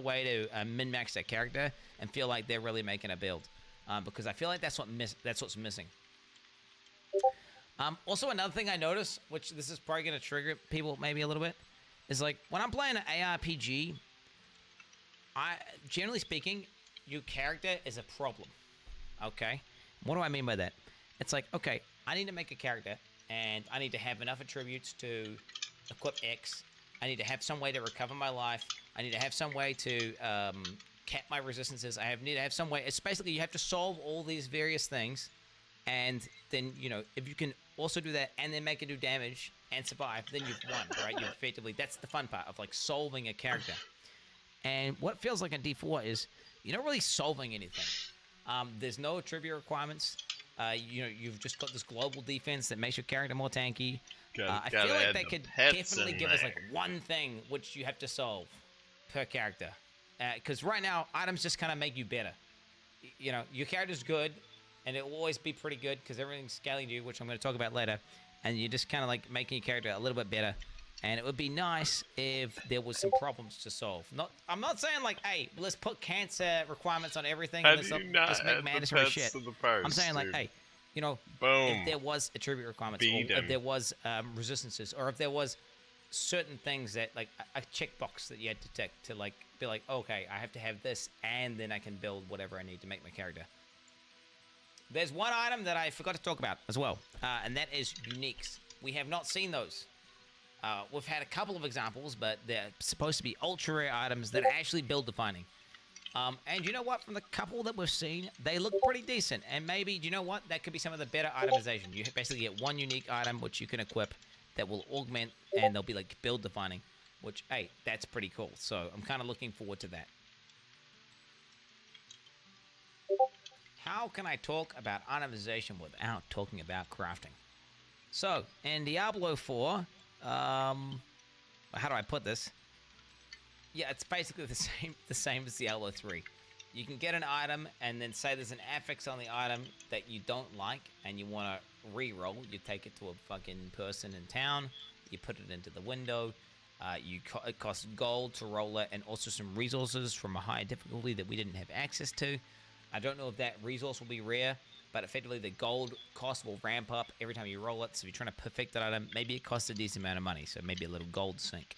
[SPEAKER 3] way to min-max their character and feel like they're really making a build, because I feel like that's what's missing. Also, another thing I noticed, which this is probably going to trigger people maybe a little bit, is like when I'm playing an ARPG, generally speaking, your character is a problem. Okay, what do I mean by that? It's like, okay, I need to make a character, and I need to have enough attributes to equip X. I need to have some way to recover my life. I need to have some way to cap my resistances. need to have some way. It's basically you have to solve all these various things, and then if you can also do that and then make it do damage and survive, then you've won, right? You're effectively, that's the fun part of like solving a character. And what feels like in D4 is you're not really solving anything. There's no attribute requirements. You've just got this global defense that makes your character more tanky. I feel like they could definitely give us like one thing which you have to solve per character. Because right now, items just kind of make you better. Your character's good, and it will always be pretty good because everything's scaling to you, which I'm going to talk about later. And you're just kind of like making your character a little bit better. And it would be nice if there was some problems to solve. I'm not saying like, hey, let's put cancer requirements on everything and let's make mandatory shit. I'm saying like, hey,
[SPEAKER 2] Boom.
[SPEAKER 3] if there was attribute requirements, or if there was resistances, or if there was certain things that like a checkbox that you had to tick to like be like, okay, I have to have this, and then I can build whatever I need to make my character. There's one item that I forgot to talk about as well, and that is uniques. We have not seen those. We've had a couple of examples, but they're supposed to be ultra rare items that are actually build defining. And you know what? From the couple that we've seen, they look pretty decent. And maybe, you know what? That could be some of the better itemization. You basically get one unique item which you can equip that will augment, and they'll be like build defining, which, hey, that's pretty cool. So I'm kind of looking forward to that. How can I talk about itemization without talking about crafting? So, in Diablo 4, how do I put this? Yeah, it's basically the same as Diablo 3. You can get an item, and then say there's an affix on the item that you don't like, and you want to re-roll. You take it to a fucking person in town, you put it into the window, it costs gold to roll it, and also some resources from a higher difficulty that we didn't have access to. I don't know if that resource will be rare, but effectively the gold cost will ramp up every time you roll it. So if you're trying to perfect that item, maybe it costs a decent amount of money, so maybe a little gold sink.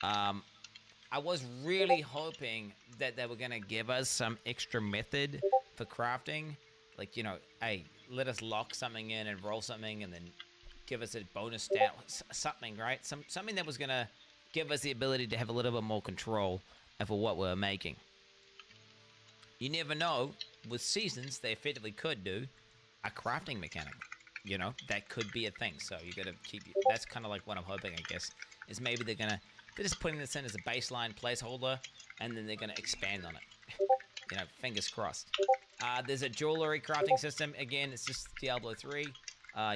[SPEAKER 3] I was really hoping that they were going to give us some extra method for crafting. Like, hey, let us lock something in and roll something and then give us a bonus stat, something, right? Something that was going to give us the ability to have a little bit more control over what we're making. You never know. With seasons, they effectively could do a crafting mechanic. That could be a thing. So you got to keep. That's kind of like what I'm hoping, I guess, is maybe they're just putting this in as a baseline placeholder, and then they're gonna expand on it. Fingers crossed. There's a jewelry crafting system. Again, it's just Diablo 3.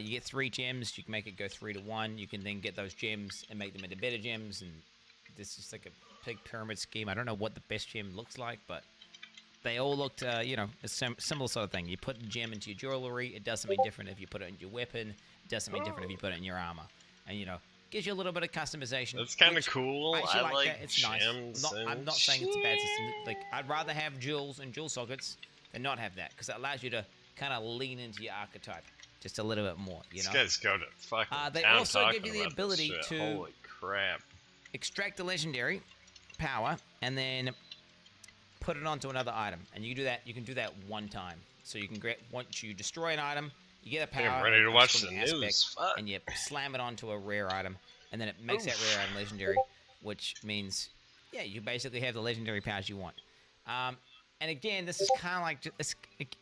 [SPEAKER 3] You get 3 gems. You can make it go 3 to 1. You can then get those gems and make them into better gems. And this is like a big pyramid scheme. I don't know what the best gem looks like, but they all looked, a similar sort of thing. You put the gem into your jewelry. It does something different if you put it in your weapon. It does something different if you put it in your armor. And, gives you a little bit of customization.
[SPEAKER 2] That's kind of cool. I like
[SPEAKER 3] that. It's nice. I'm not saying it's a bad system. Like, I'd rather have jewels and jewel sockets than not have that, because it allows you to kind of lean into your archetype just a little bit more.
[SPEAKER 2] These guys go to fucking
[SPEAKER 3] they
[SPEAKER 2] town
[SPEAKER 3] also give you the
[SPEAKER 2] about
[SPEAKER 3] ability
[SPEAKER 2] this
[SPEAKER 3] to
[SPEAKER 2] shit. Holy crap.
[SPEAKER 3] extract the legendary power and then put it onto another item, and you can do that one time. So you can once you destroy an item, you get a power.
[SPEAKER 2] I'm ready to watch the news.
[SPEAKER 3] And you slam it onto a rare item, and then it makes that rare item legendary, which means, yeah, you basically have the legendary powers you want. And again, this is kind of like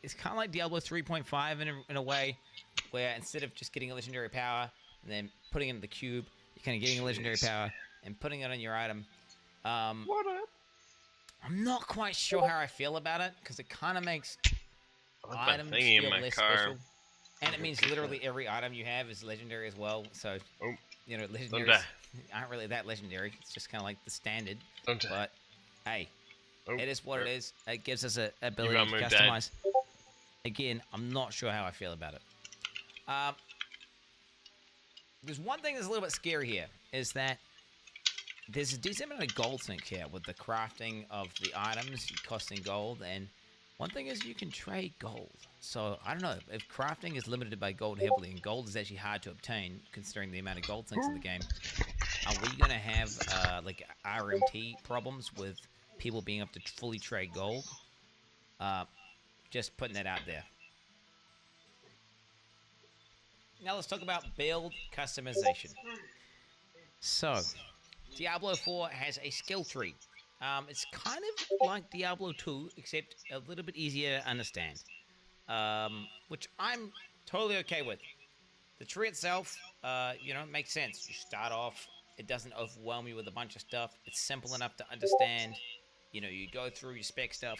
[SPEAKER 3] it's kind of like Diablo 3.5 in a way, where instead of just getting a legendary power and then putting it in the cube, you're kind of getting a legendary power and putting it on your item.
[SPEAKER 2] What up?
[SPEAKER 3] I'm not quite sure how I feel about it, because it kind of makes items feel less special. And it means literally every item you have is legendary as well. So, legendaries aren't really that legendary. It's just kind of like the standard. But, hey, it is what it is. It gives us an ability to customize. Again, I'm not sure how I feel about it. There's one thing that's a little bit scary here, is that there's a decent amount of gold sink here with the crafting of the items costing gold, and one thing is you can trade gold. So, I don't know, if crafting is limited by gold heavily, and gold is actually hard to obtain, considering the amount of gold sinks in the game, are we going to have, RMT problems with people being able to fully trade gold? Just putting that out there. Now let's talk about build customization. So, Diablo 4 has a skill tree. It's kind of like Diablo 2, except a little bit easier to understand, which I'm totally okay with. The tree itself, makes sense. You start off, it doesn't overwhelm you with a bunch of stuff. It's simple enough to understand. You go through your spec stuff,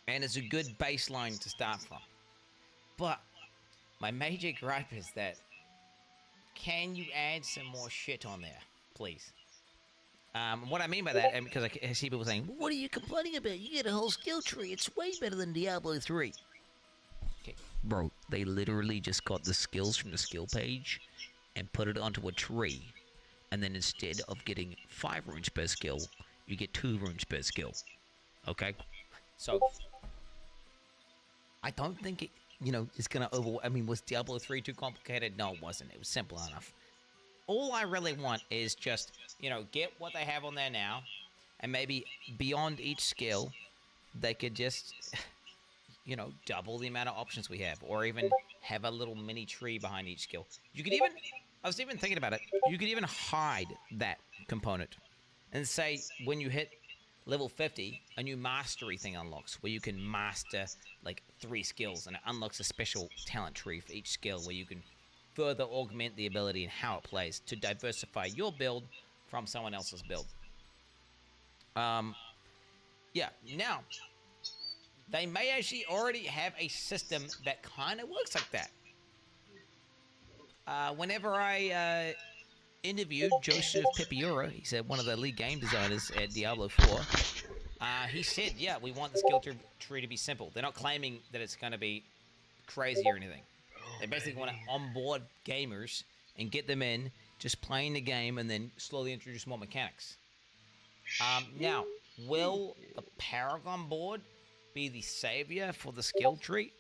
[SPEAKER 3] and it's a good baseline to start from. But my major gripe is that, can you add some more shit on there, please? What I mean by that, and because I see people saying, what are you complaining about? You get a whole skill tree. It's way better than Diablo 3. Okay, bro, they literally just got the skills from the skill page and put it onto a tree. And then instead of getting 5 runes per skill, you get 2 runes per skill. Okay? So, I don't think it, it's going to was Diablo 3 too complicated? No, it wasn't. It was simple enough. All I really want is just, get what they have on there now, and maybe beyond each skill, they could just, double the amount of options we have, or even have a little mini tree behind each skill. You could even, I was even thinking about it, you could even hide that component and say when you hit level 50, a new mastery thing unlocks, where you can master like 3 skills, and it unlocks a special talent tree for each skill, where you can further augment the ability and how it plays to diversify your build from someone else's build. Yeah, now, they may actually already have a system that kind of works like that. Whenever I interviewed Joseph Pipiura, he said one of the lead game designers at Diablo 4, he said, yeah, we want the skill tree to be simple. They're not claiming that it's going to be crazy or anything. They basically want to onboard gamers and get them in, just playing the game, and then slowly introduce more mechanics. Now, will the Paragon board be the savior for the skill tree?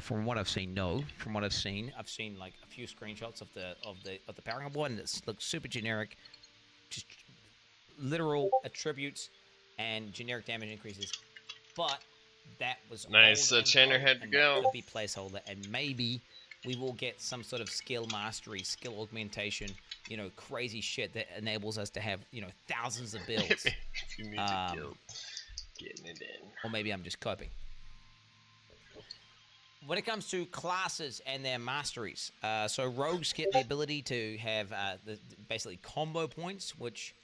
[SPEAKER 3] From what I've seen, no. From what I've seen like a few screenshots of the powering board, and it looks super generic, just literal attributes and generic damage increases. But that was
[SPEAKER 2] nice. So
[SPEAKER 3] old
[SPEAKER 2] Chandler
[SPEAKER 3] info,
[SPEAKER 2] had to
[SPEAKER 3] and
[SPEAKER 2] go.
[SPEAKER 3] that could be placeholder, and maybe we will get some sort of skill mastery, skill augmentation, you know, crazy shit that enables us to have, you know, thousands of builds.
[SPEAKER 2] If you need to kill, getting it in.
[SPEAKER 3] Or maybe I'm just coping. When it comes to classes and their masteries, so rogues get the ability to have basically combo points, which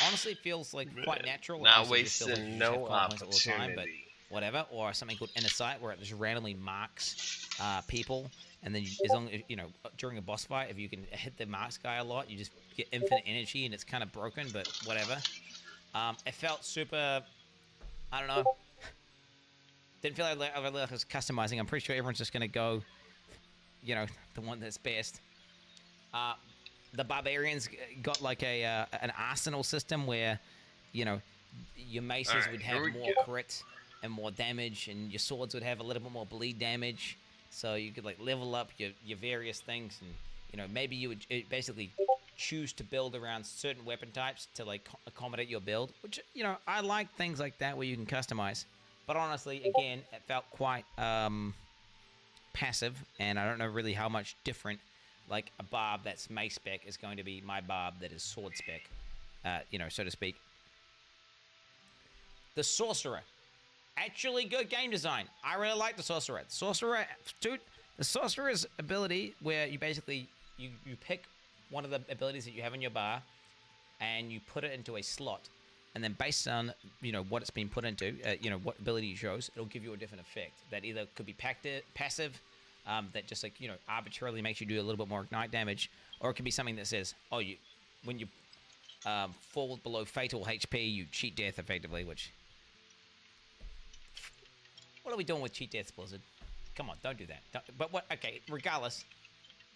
[SPEAKER 3] honestly feels like quite natural.
[SPEAKER 2] Not wasting no opportunity.
[SPEAKER 3] But whatever. Or something called Inner Sight, where it just randomly marks people, and then as long as, you know, during a boss fight, if you can hit the marks guy a lot, you just get infinite energy, and it's kind of broken, but whatever. It felt super, I don't know. Didn't feel like I was customizing. I'm pretty sure everyone's just gonna go, you know, the one that's best. The barbarians got like an arsenal system where, you know, your maces would have more crit and more damage, and your swords would have a little bit more bleed damage. So you could like level up your various things, and you know, maybe you would basically choose to build around certain weapon types to like accommodate your build. Which, you know, I like things like that where you can customize. But honestly, again, it felt quite passive, and I don't know really how much different, like a barb that's mace spec is going to be my barb that is sword spec, you know, so to speak. The sorcerer, actually good game design. I really like the sorcerer. Dude, the sorcerer's ability, where you basically you pick one of the abilities that you have in your bar, and you put it into a slot. And then based on, you know, what it's been put into, you know, what ability it shows, it'll give you a different effect. That either could be passive, that just like, you know, arbitrarily makes you do a little bit more ignite damage, or it could be something that says, oh, when you fall below fatal HP, you cheat death effectively, which... What are we doing with cheat deaths, Blizzard? Come on, don't do that. Okay, regardless,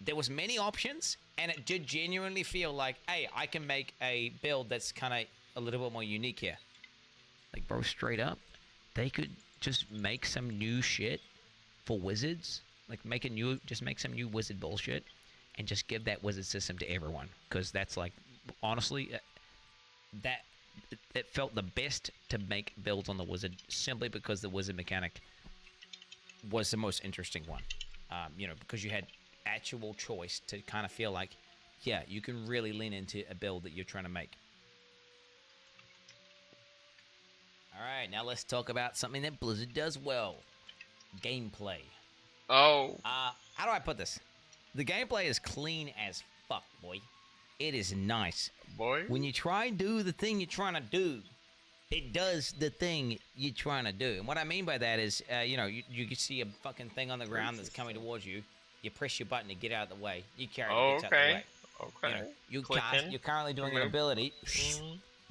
[SPEAKER 3] there was many options, and it did genuinely feel like, hey, I can make a build that's kind of a little bit more unique here. Like, bro, straight up, they could just make some new shit for wizards. Like, just make some new wizard bullshit, and just give that wizard system to everyone. Because that's like, honestly, it felt the best to make builds on the wizard, simply because the wizard mechanic was the most interesting one. You know, because you had actual choice to kind of feel like, yeah, you can really lean into a build that you're trying to make. All right, now let's talk about something that Blizzard does well. Gameplay.
[SPEAKER 2] Oh.
[SPEAKER 3] How do I put this? The gameplay is clean as fuck, boy. It is nice.
[SPEAKER 2] Boy.
[SPEAKER 3] When you try and do the thing you're trying to do, it does the thing you're trying to do. And what I mean by that is, you know, you can see a fucking thing on the ground that's coming towards you. You press your button to get out of the way. You carry it, gets out of the way.
[SPEAKER 2] Okay.
[SPEAKER 3] You know, you're currently doing an ability.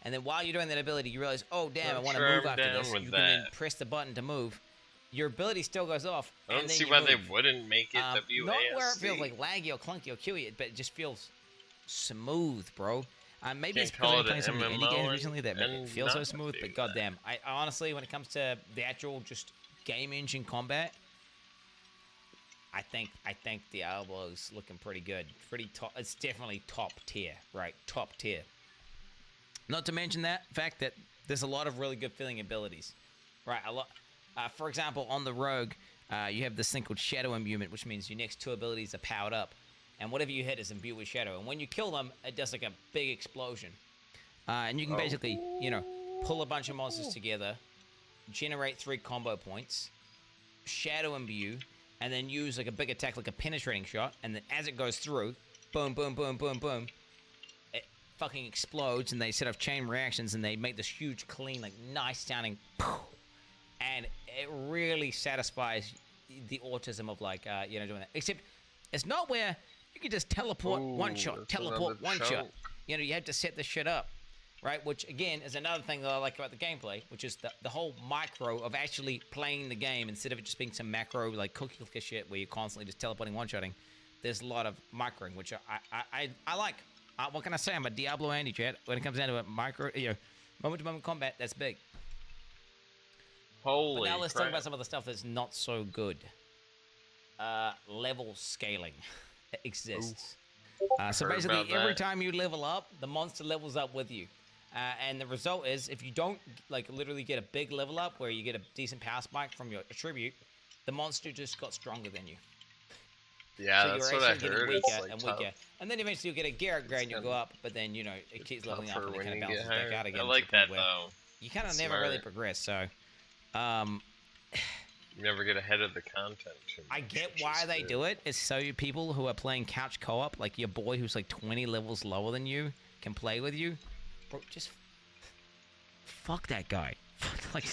[SPEAKER 3] And then while you're doing that ability, you realize, oh, damn, I want to move after this. You can then press the button to move. Your ability still goes off.
[SPEAKER 2] I don't see why they wouldn't make it WASD.
[SPEAKER 3] Not where it feels like laggy or clunky or QE, but it just feels smooth, bro. Maybe it's because I'm playing some of the indie games recently that make it feel so smooth, but goddamn. I honestly, when it comes to the actual just game engine combat, I think Diablo's looking pretty good. Pretty top. It's definitely top tier, right? Top tier. Not to mention that fact that there's a lot of really good feeling abilities, right? A lot. For example, on the rogue, you have this thing called Shadow Imbuement, which means your next two abilities are powered up, and whatever you hit is imbued with shadow. And when you kill them, it does like a big explosion, and you can basically, you know, pull a bunch of monsters together, generate 3 combo points, shadow imbue, and then use like a big attack, like a penetrating shot, and then as it goes through, boom, boom, boom, boom, boom. Fucking explodes, and they set off chain reactions, and they make this huge, clean, like nice sounding, and it really satisfies the autism of like, you know, doing that. Except it's not where you can just teleport one shot. You know, you have to set this shit up, right? Which again is another thing that I like about the gameplay, which is the whole micro of actually playing the game instead of it just being some macro like cookie clicker shit where you're constantly just teleporting, one-shotting. There's a lot of microing, which I like. What can I say? I'm a Diablo Andy, chat. When it comes down to a micro, you know, moment-to-moment combat, that's big.
[SPEAKER 2] Holy
[SPEAKER 3] But now let's
[SPEAKER 2] crap.
[SPEAKER 3] talk about some of the stuff that's not so good. level scaling exists. So
[SPEAKER 2] heard
[SPEAKER 3] basically,
[SPEAKER 2] about
[SPEAKER 3] every
[SPEAKER 2] that.
[SPEAKER 3] time you level up, the monster levels up with you. And the result is, if you don't like literally get a big level up where you get a decent power spike from your attribute, the monster just got stronger than you.
[SPEAKER 2] Yeah,
[SPEAKER 3] So
[SPEAKER 2] that's
[SPEAKER 3] you're
[SPEAKER 2] what I
[SPEAKER 3] actually getting
[SPEAKER 2] heard.
[SPEAKER 3] weaker
[SPEAKER 2] It's like
[SPEAKER 3] and
[SPEAKER 2] tough.
[SPEAKER 3] weaker. And then eventually you'll get a Garrett grade and you'll go up, but then, you know, it keeps leveling up
[SPEAKER 2] Tougher
[SPEAKER 3] and it
[SPEAKER 2] when
[SPEAKER 3] kind of
[SPEAKER 2] you
[SPEAKER 3] bounces
[SPEAKER 2] get
[SPEAKER 3] back
[SPEAKER 2] higher.
[SPEAKER 3] out again.
[SPEAKER 2] I
[SPEAKER 3] to
[SPEAKER 2] like
[SPEAKER 3] the point
[SPEAKER 2] that
[SPEAKER 3] where
[SPEAKER 2] though.
[SPEAKER 3] you kind of
[SPEAKER 2] It's
[SPEAKER 3] never really
[SPEAKER 2] smart.
[SPEAKER 3] progress. So,
[SPEAKER 2] You never get ahead of the content too much.
[SPEAKER 3] I get
[SPEAKER 2] which
[SPEAKER 3] why
[SPEAKER 2] is
[SPEAKER 3] they
[SPEAKER 2] good.
[SPEAKER 3] do it. It's so people who are playing couch co-op, like your boy who's like 20 levels lower than you, can play with you. Bro, just fuck that guy. Like,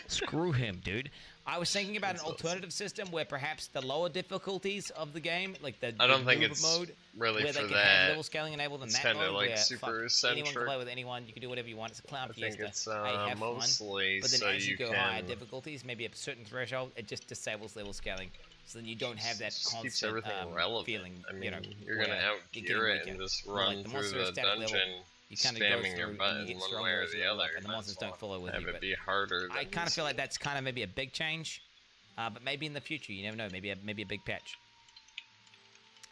[SPEAKER 3] screw him, dude. I was thinking about an
[SPEAKER 2] That's awesome.
[SPEAKER 3] alternative system where perhaps the lower difficulties of the game, like the
[SPEAKER 2] I don't think
[SPEAKER 3] noob
[SPEAKER 2] it's
[SPEAKER 3] mode,
[SPEAKER 2] really
[SPEAKER 3] where they
[SPEAKER 2] for
[SPEAKER 3] can have
[SPEAKER 2] that.
[SPEAKER 3] level scaling enabled in
[SPEAKER 2] It's
[SPEAKER 3] that
[SPEAKER 2] kinda
[SPEAKER 3] mode,
[SPEAKER 2] like
[SPEAKER 3] where
[SPEAKER 2] super
[SPEAKER 3] fuck, anyone can
[SPEAKER 2] centric.
[SPEAKER 3] play with anyone, you can do whatever you want. It's a clown
[SPEAKER 2] I think
[SPEAKER 3] fiesta.
[SPEAKER 2] it's
[SPEAKER 3] Hey, have fun.
[SPEAKER 2] mostly
[SPEAKER 3] But then
[SPEAKER 2] so
[SPEAKER 3] as you go higher
[SPEAKER 2] can
[SPEAKER 3] difficulties, maybe a certain threshold, it just disables level scaling. So then you don't have that
[SPEAKER 2] just keeps
[SPEAKER 3] constant
[SPEAKER 2] everything relevant.
[SPEAKER 3] feeling.
[SPEAKER 2] I mean,
[SPEAKER 3] you know,
[SPEAKER 2] you're gonna
[SPEAKER 3] where you're getting
[SPEAKER 2] outgear it
[SPEAKER 3] weaker.
[SPEAKER 2] and just
[SPEAKER 3] Well,
[SPEAKER 2] run
[SPEAKER 3] like, the
[SPEAKER 2] through
[SPEAKER 3] monster is
[SPEAKER 2] the
[SPEAKER 3] static level.
[SPEAKER 2] dungeon,
[SPEAKER 3] You kind of go
[SPEAKER 2] spamming your
[SPEAKER 3] through and
[SPEAKER 2] button
[SPEAKER 3] you get
[SPEAKER 2] one
[SPEAKER 3] stronger
[SPEAKER 2] way or
[SPEAKER 3] as you
[SPEAKER 2] the
[SPEAKER 3] level up,
[SPEAKER 2] other.
[SPEAKER 3] and the monsters don't follow with
[SPEAKER 2] have
[SPEAKER 3] you.
[SPEAKER 2] it
[SPEAKER 3] But
[SPEAKER 2] be harder.
[SPEAKER 3] I
[SPEAKER 2] than
[SPEAKER 3] kind of feel like
[SPEAKER 2] easier.
[SPEAKER 3] that's kind of maybe a big change, but maybe in the future, you never know. Maybe a big patch.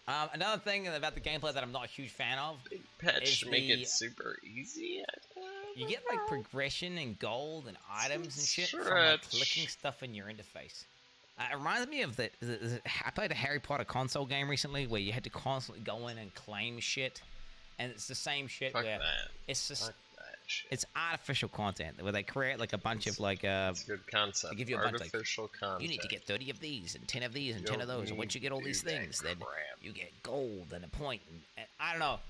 [SPEAKER 3] Another thing about the gameplay that I'm not a huge fan of,
[SPEAKER 2] Big patch
[SPEAKER 3] is
[SPEAKER 2] to make
[SPEAKER 3] the-
[SPEAKER 2] it super easy.
[SPEAKER 3] you get like progression and gold and items and shit from like
[SPEAKER 2] Stretch.
[SPEAKER 3] clicking stuff in your interface. It reminds me of I played a Harry Potter console game recently where you had to constantly go in and claim shit, and it's the same shit
[SPEAKER 2] Fuck
[SPEAKER 3] where
[SPEAKER 2] that.
[SPEAKER 3] it's just
[SPEAKER 2] Fuck that shit.
[SPEAKER 3] it's artificial content where they create like a bunch of like
[SPEAKER 2] It's a good concept.
[SPEAKER 3] they give you a bunch, like,
[SPEAKER 2] Artificial content.
[SPEAKER 3] you need to get 30 of these and 10 of these and
[SPEAKER 2] You
[SPEAKER 3] 10 of
[SPEAKER 2] don't
[SPEAKER 3] those, and once
[SPEAKER 2] need
[SPEAKER 3] you get all
[SPEAKER 2] to
[SPEAKER 3] these
[SPEAKER 2] do that
[SPEAKER 3] things, then
[SPEAKER 2] crap.
[SPEAKER 3] you get gold and a point. And I don't know.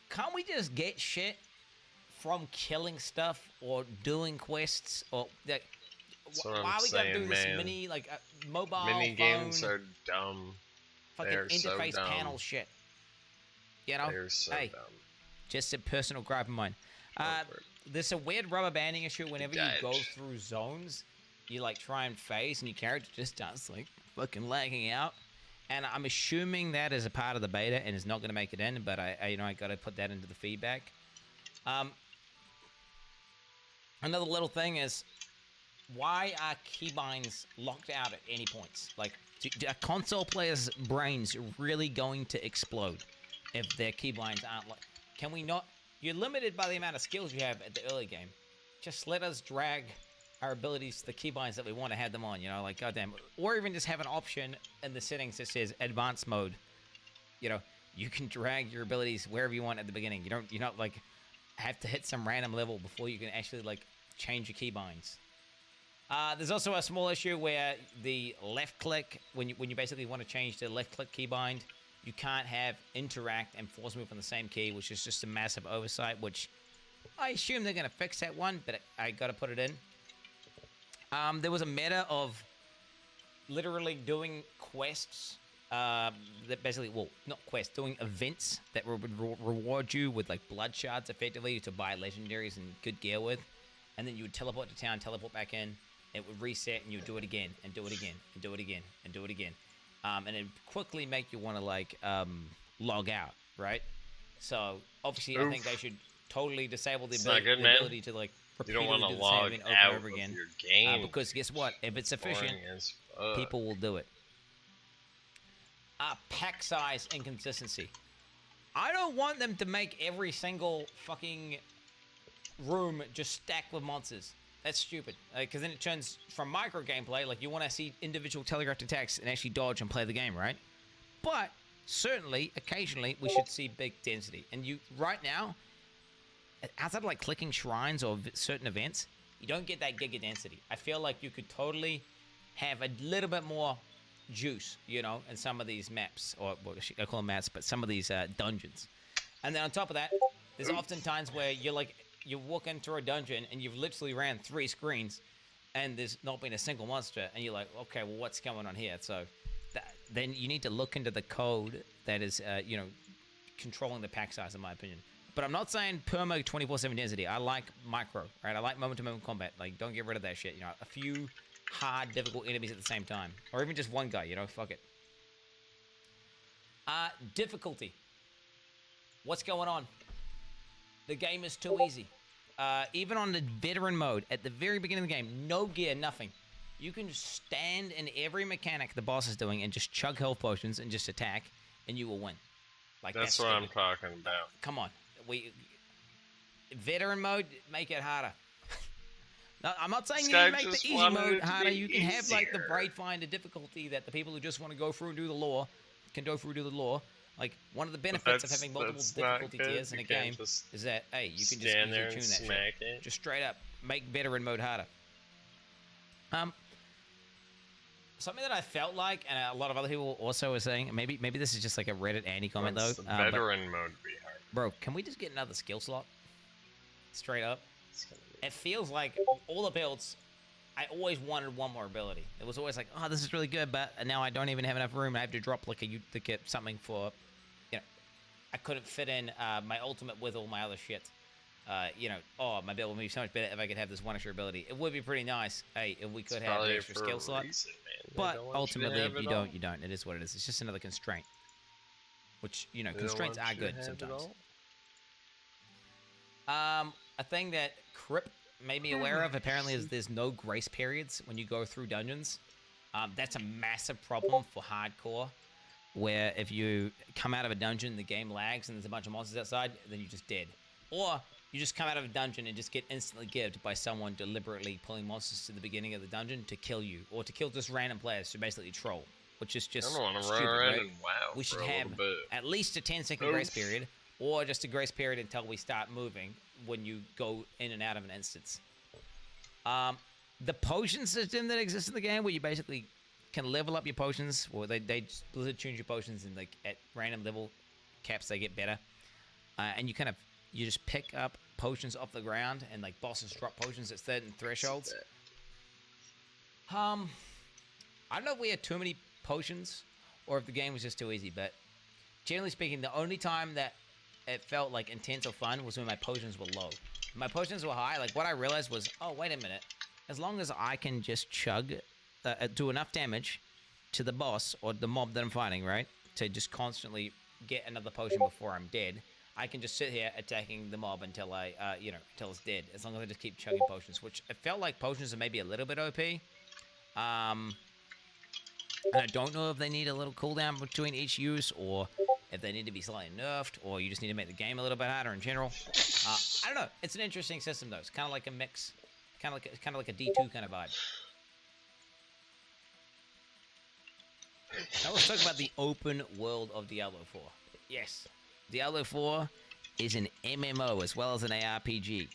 [SPEAKER 3] Can't we just get shit from killing stuff or doing quests or like?
[SPEAKER 2] That's what
[SPEAKER 3] Why
[SPEAKER 2] I'm
[SPEAKER 3] we gotta do
[SPEAKER 2] saying,
[SPEAKER 3] this
[SPEAKER 2] man.
[SPEAKER 3] mini like mobile
[SPEAKER 2] Mini games
[SPEAKER 3] phone,
[SPEAKER 2] are dumb.
[SPEAKER 3] fucking
[SPEAKER 2] they're so
[SPEAKER 3] interface
[SPEAKER 2] dumb.
[SPEAKER 3] panel shit? You know,
[SPEAKER 2] They're so
[SPEAKER 3] hey,
[SPEAKER 2] dumb.
[SPEAKER 3] just a personal gripe of mine.
[SPEAKER 2] Go for it.
[SPEAKER 3] There's a weird rubber banding issue whenever you go
[SPEAKER 2] Dodge.
[SPEAKER 3] through zones. You like try and phase, and your character just starts like fucking lagging out. And I'm assuming that is a part of the beta and is not going to make it in. But I got to put that into the feedback. Another little thing is, why are keybinds locked out at any points? Like, are console players' brains really going to explode if their keybinds aren't like? Can we not? You're limited by the amount of skills you have at the early game. Just let us drag our abilities to the keybinds that we want to have them on. You know, like goddamn, or even just have an option in the settings that says advanced mode. You know, you can drag your abilities wherever you want at the beginning. You don't like have to hit some random level before you can actually like change your keybinds. There's also a small issue where the left click, when you basically want to change the left click keybind, you can't have interact and force move on the same key, which is just a massive oversight, which I assume they're going to fix that one, but I got to put it in. There was a meta of literally doing quests that basically, well, not quests, doing events that would reward you with like blood shards effectively to buy legendaries and good gear with. And then you would teleport to town, teleport back in, it would reset, and you would do it again, and do it again, and do it again, and do it again. And it'd quickly make you want to like log out, right? So obviously, I think they should totally disable the
[SPEAKER 2] It's not good,
[SPEAKER 3] the
[SPEAKER 2] man.
[SPEAKER 3] ability to like
[SPEAKER 2] You don't
[SPEAKER 3] repeatedly
[SPEAKER 2] want to
[SPEAKER 3] do the same
[SPEAKER 2] log
[SPEAKER 3] event over
[SPEAKER 2] out
[SPEAKER 3] and over again.
[SPEAKER 2] of your game.
[SPEAKER 3] Because guess what? If it's efficient,
[SPEAKER 2] Boring as fuck.
[SPEAKER 3] people will do it. Pack size inconsistency. I don't want them to make every single fucking room just stacked with monsters. That's stupid. Because then it turns from micro gameplay, like you want to see individual telegraphed attacks and actually dodge and play the game, right? But certainly, occasionally, we should see big density. And you, right now, outside of like clicking shrines or certain events, you don't get that giga density. I feel like you could totally have a little bit more juice, you know, in some of these maps, or well, I call them maps, but some of these dungeons. And then on top of that, there's often times where you're like, you walk into a dungeon and you've literally ran 3 screens and there's not been a single monster, and you're like, okay, well, what's going on here? So then you need to look into the code that is, controlling the pack size, in my opinion. But I'm not saying perma 24/7 density. I like micro, right? I like moment-to-moment combat. Like, don't get rid of that shit. You know, a few hard, difficult enemies at the same time, or even just one guy. You know, fuck it. Difficulty. What's going on? The game is too easy. Even on the veteran mode, at the very beginning of the game, no gear, nothing. You can just stand in every mechanic the boss is doing and just chug health potions and just attack, and you will win. Like
[SPEAKER 2] That's what I'm talking about.
[SPEAKER 3] Come on, veteran mode, make it harder. No, I'm not saying you make the easy mode harder. You can have like the Braid Finder difficulty that the people who just want to go through and do the lore can go through and do the lore. Like, one of the benefits of having multiple difficulty tiers in a game is that, hey, you can just easily tune that shit. Just straight up, make veteran mode harder. Something that I felt like, and a lot of other people also were saying, maybe this is just like a Reddit anti-comment though.
[SPEAKER 2] The veteran mode be hard.
[SPEAKER 3] Bro, can we just get another skill slot? Straight up. It feels like all the builds, I always wanted one more ability. It was always like, oh, this is really good, but now I don't even have enough room. I have to drop like to get something for, you know, I couldn't fit in my ultimate with all my other shit. You know, oh, my build would be so much better if I could have this one extra ability. It would be pretty nice, hey, if we could have an extra skill slot. But ultimately, if you don't, you don't. It is what it is. It's just another constraint. Which, you know, constraints are good sometimes. A thing that Crip made me aware of, apparently, is there's no grace periods when you go through dungeons. That's a massive problem for hardcore, where if you come out of a dungeon, the game lags, and there's a bunch of monsters outside, then you're just dead. Or you just come out of a dungeon and just get instantly gibbed by someone deliberately pulling monsters to the beginning of the dungeon to kill you, or to kill just random players to basically troll, which is just stupid, right? We should have at least a 10-second grace period, or just a grace period until we start moving when you go in and out of an instance. The potion system that exists in the game, where you basically can level up your potions, or they Blizzard tunes your potions, and like at random level caps they get better, and you just pick up potions off the ground, and like bosses drop potions at certain thresholds. I don't know if we had too many potions or if the game was just too easy, but generally speaking, the only time that it felt like intense or fun was when my potions were low. When my potions were high, like what I realized was, oh, wait a minute. As long as I can just do enough damage to the boss or the mob that I'm fighting, right, to just constantly get another potion before I'm dead, I can just sit here attacking the mob until until it's dead. As long as I just keep chugging potions, which it felt like potions are maybe a little bit OP. And I don't know if they need a little cooldown between each use, or if they need to be slightly nerfed, or you just need to make the game a little bit harder in general. I don't know. It's an interesting system though. It's kind of like a mix, kind of like a D2 kind of vibe. Now let's talk about the open world of Diablo 4. Yes, Diablo 4 is an MMO as well as an ARPG.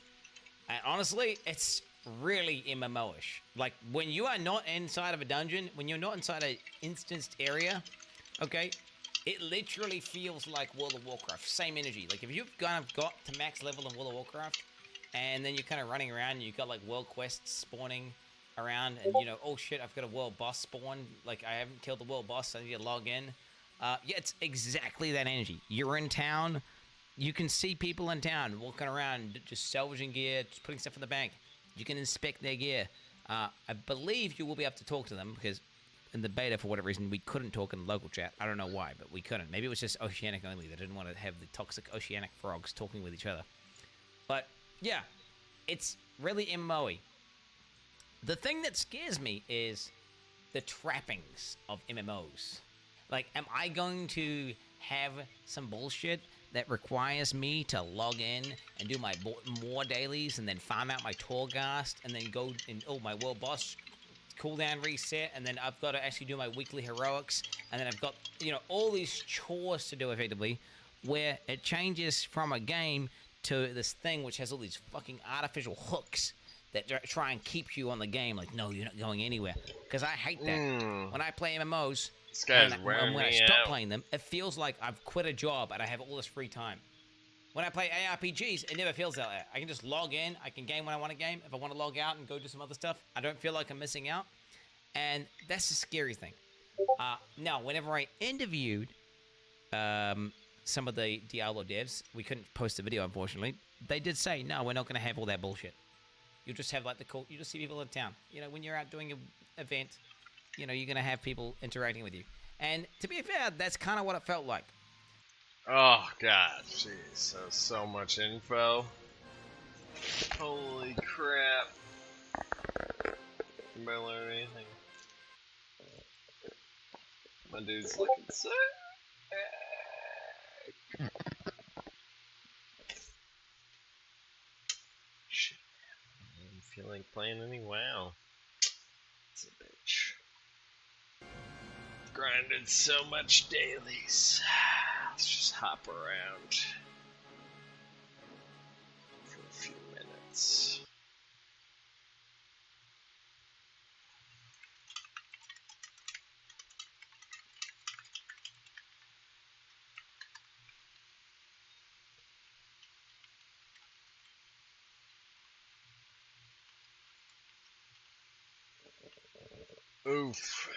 [SPEAKER 3] And honestly, it's really MMO-ish. Like, when you are not inside of a dungeon, when you're not inside an instanced area, okay, it literally feels like World of Warcraft. Same energy. Like, if you've kind of got to max level in World of Warcraft, and then you're kind of running around, and you've got, like, world quests spawning around, and, you know, oh shit, I've got a world boss spawn. Like, I haven't killed the world boss, so I need to log in. Yeah, it's exactly that energy. You're in town. You can see people in town walking around, just salvaging gear, just putting stuff in the bank. You can inspect their gear. I believe you will be able to talk to them, because in the beta, for whatever reason, we couldn't talk in the local chat. I don't know why, but we couldn't. Maybe it was just Oceanic only. They didn't want to have the toxic Oceanic frogs talking with each other. But, yeah, it's really MMO-y. The thing that scares me is the trappings of MMOs. Like, am I going to have some bullshit that requires me to log in and do my more dailies and then farm out my Torghast and then go and, oh, my world boss cooldown reset, and then I've got to actually do my weekly heroics, and then I've got, you know, all these chores to do effectively, where it changes from a game to this thing which has all these fucking artificial hooks that try and keep you on the game. Like, no, you're not going anywhere. Because I hate that. When I play MMOs, when I stop playing them, it feels like I've quit a job and I have all this free time. When I play ARPGs, it never feels that way. I can just log in, I can game when I want to game. If I want to log out and go do some other stuff, I don't feel like I'm missing out. And that's the scary thing. Now, whenever I interviewed some of the Diablo devs, we couldn't post the video, unfortunately. They did say, no, we're not going to have all that bullshit. You'll just have, like, you just see people in town. You know, when you're out doing an event, you know, you're going to have people interacting with you. And to be fair, that's kind of what it felt like.
[SPEAKER 2] Oh, God. Jeez. So much info. Holy crap. Anybody learn anything? My dude's looking sick. Shit. I don't feel like playing any WoW. It's a bitch. Grinded so much dailies. Let's just hop around for a few minutes. Oof.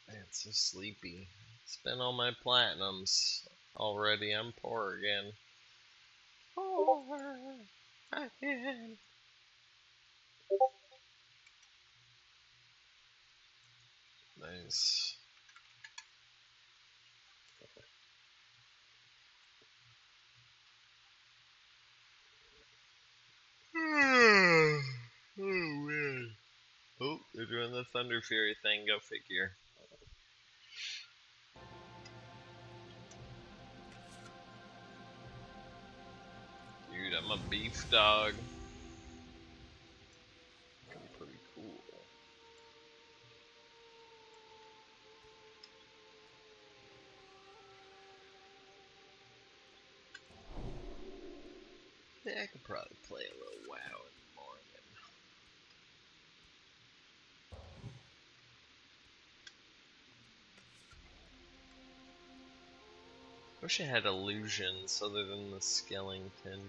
[SPEAKER 2] Man, so sleepy. Spent all my platinums already. I'm poor again. Poor again. Nice. Oh man. Oh, they're doing the Thunder Fury thing. Go figure. Dude, I'm a beef dog. I'm pretty cool. Yeah, I could probably play a little WoW in the morning. Wish I had illusions other than the skeleton.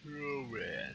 [SPEAKER 2] Oh man.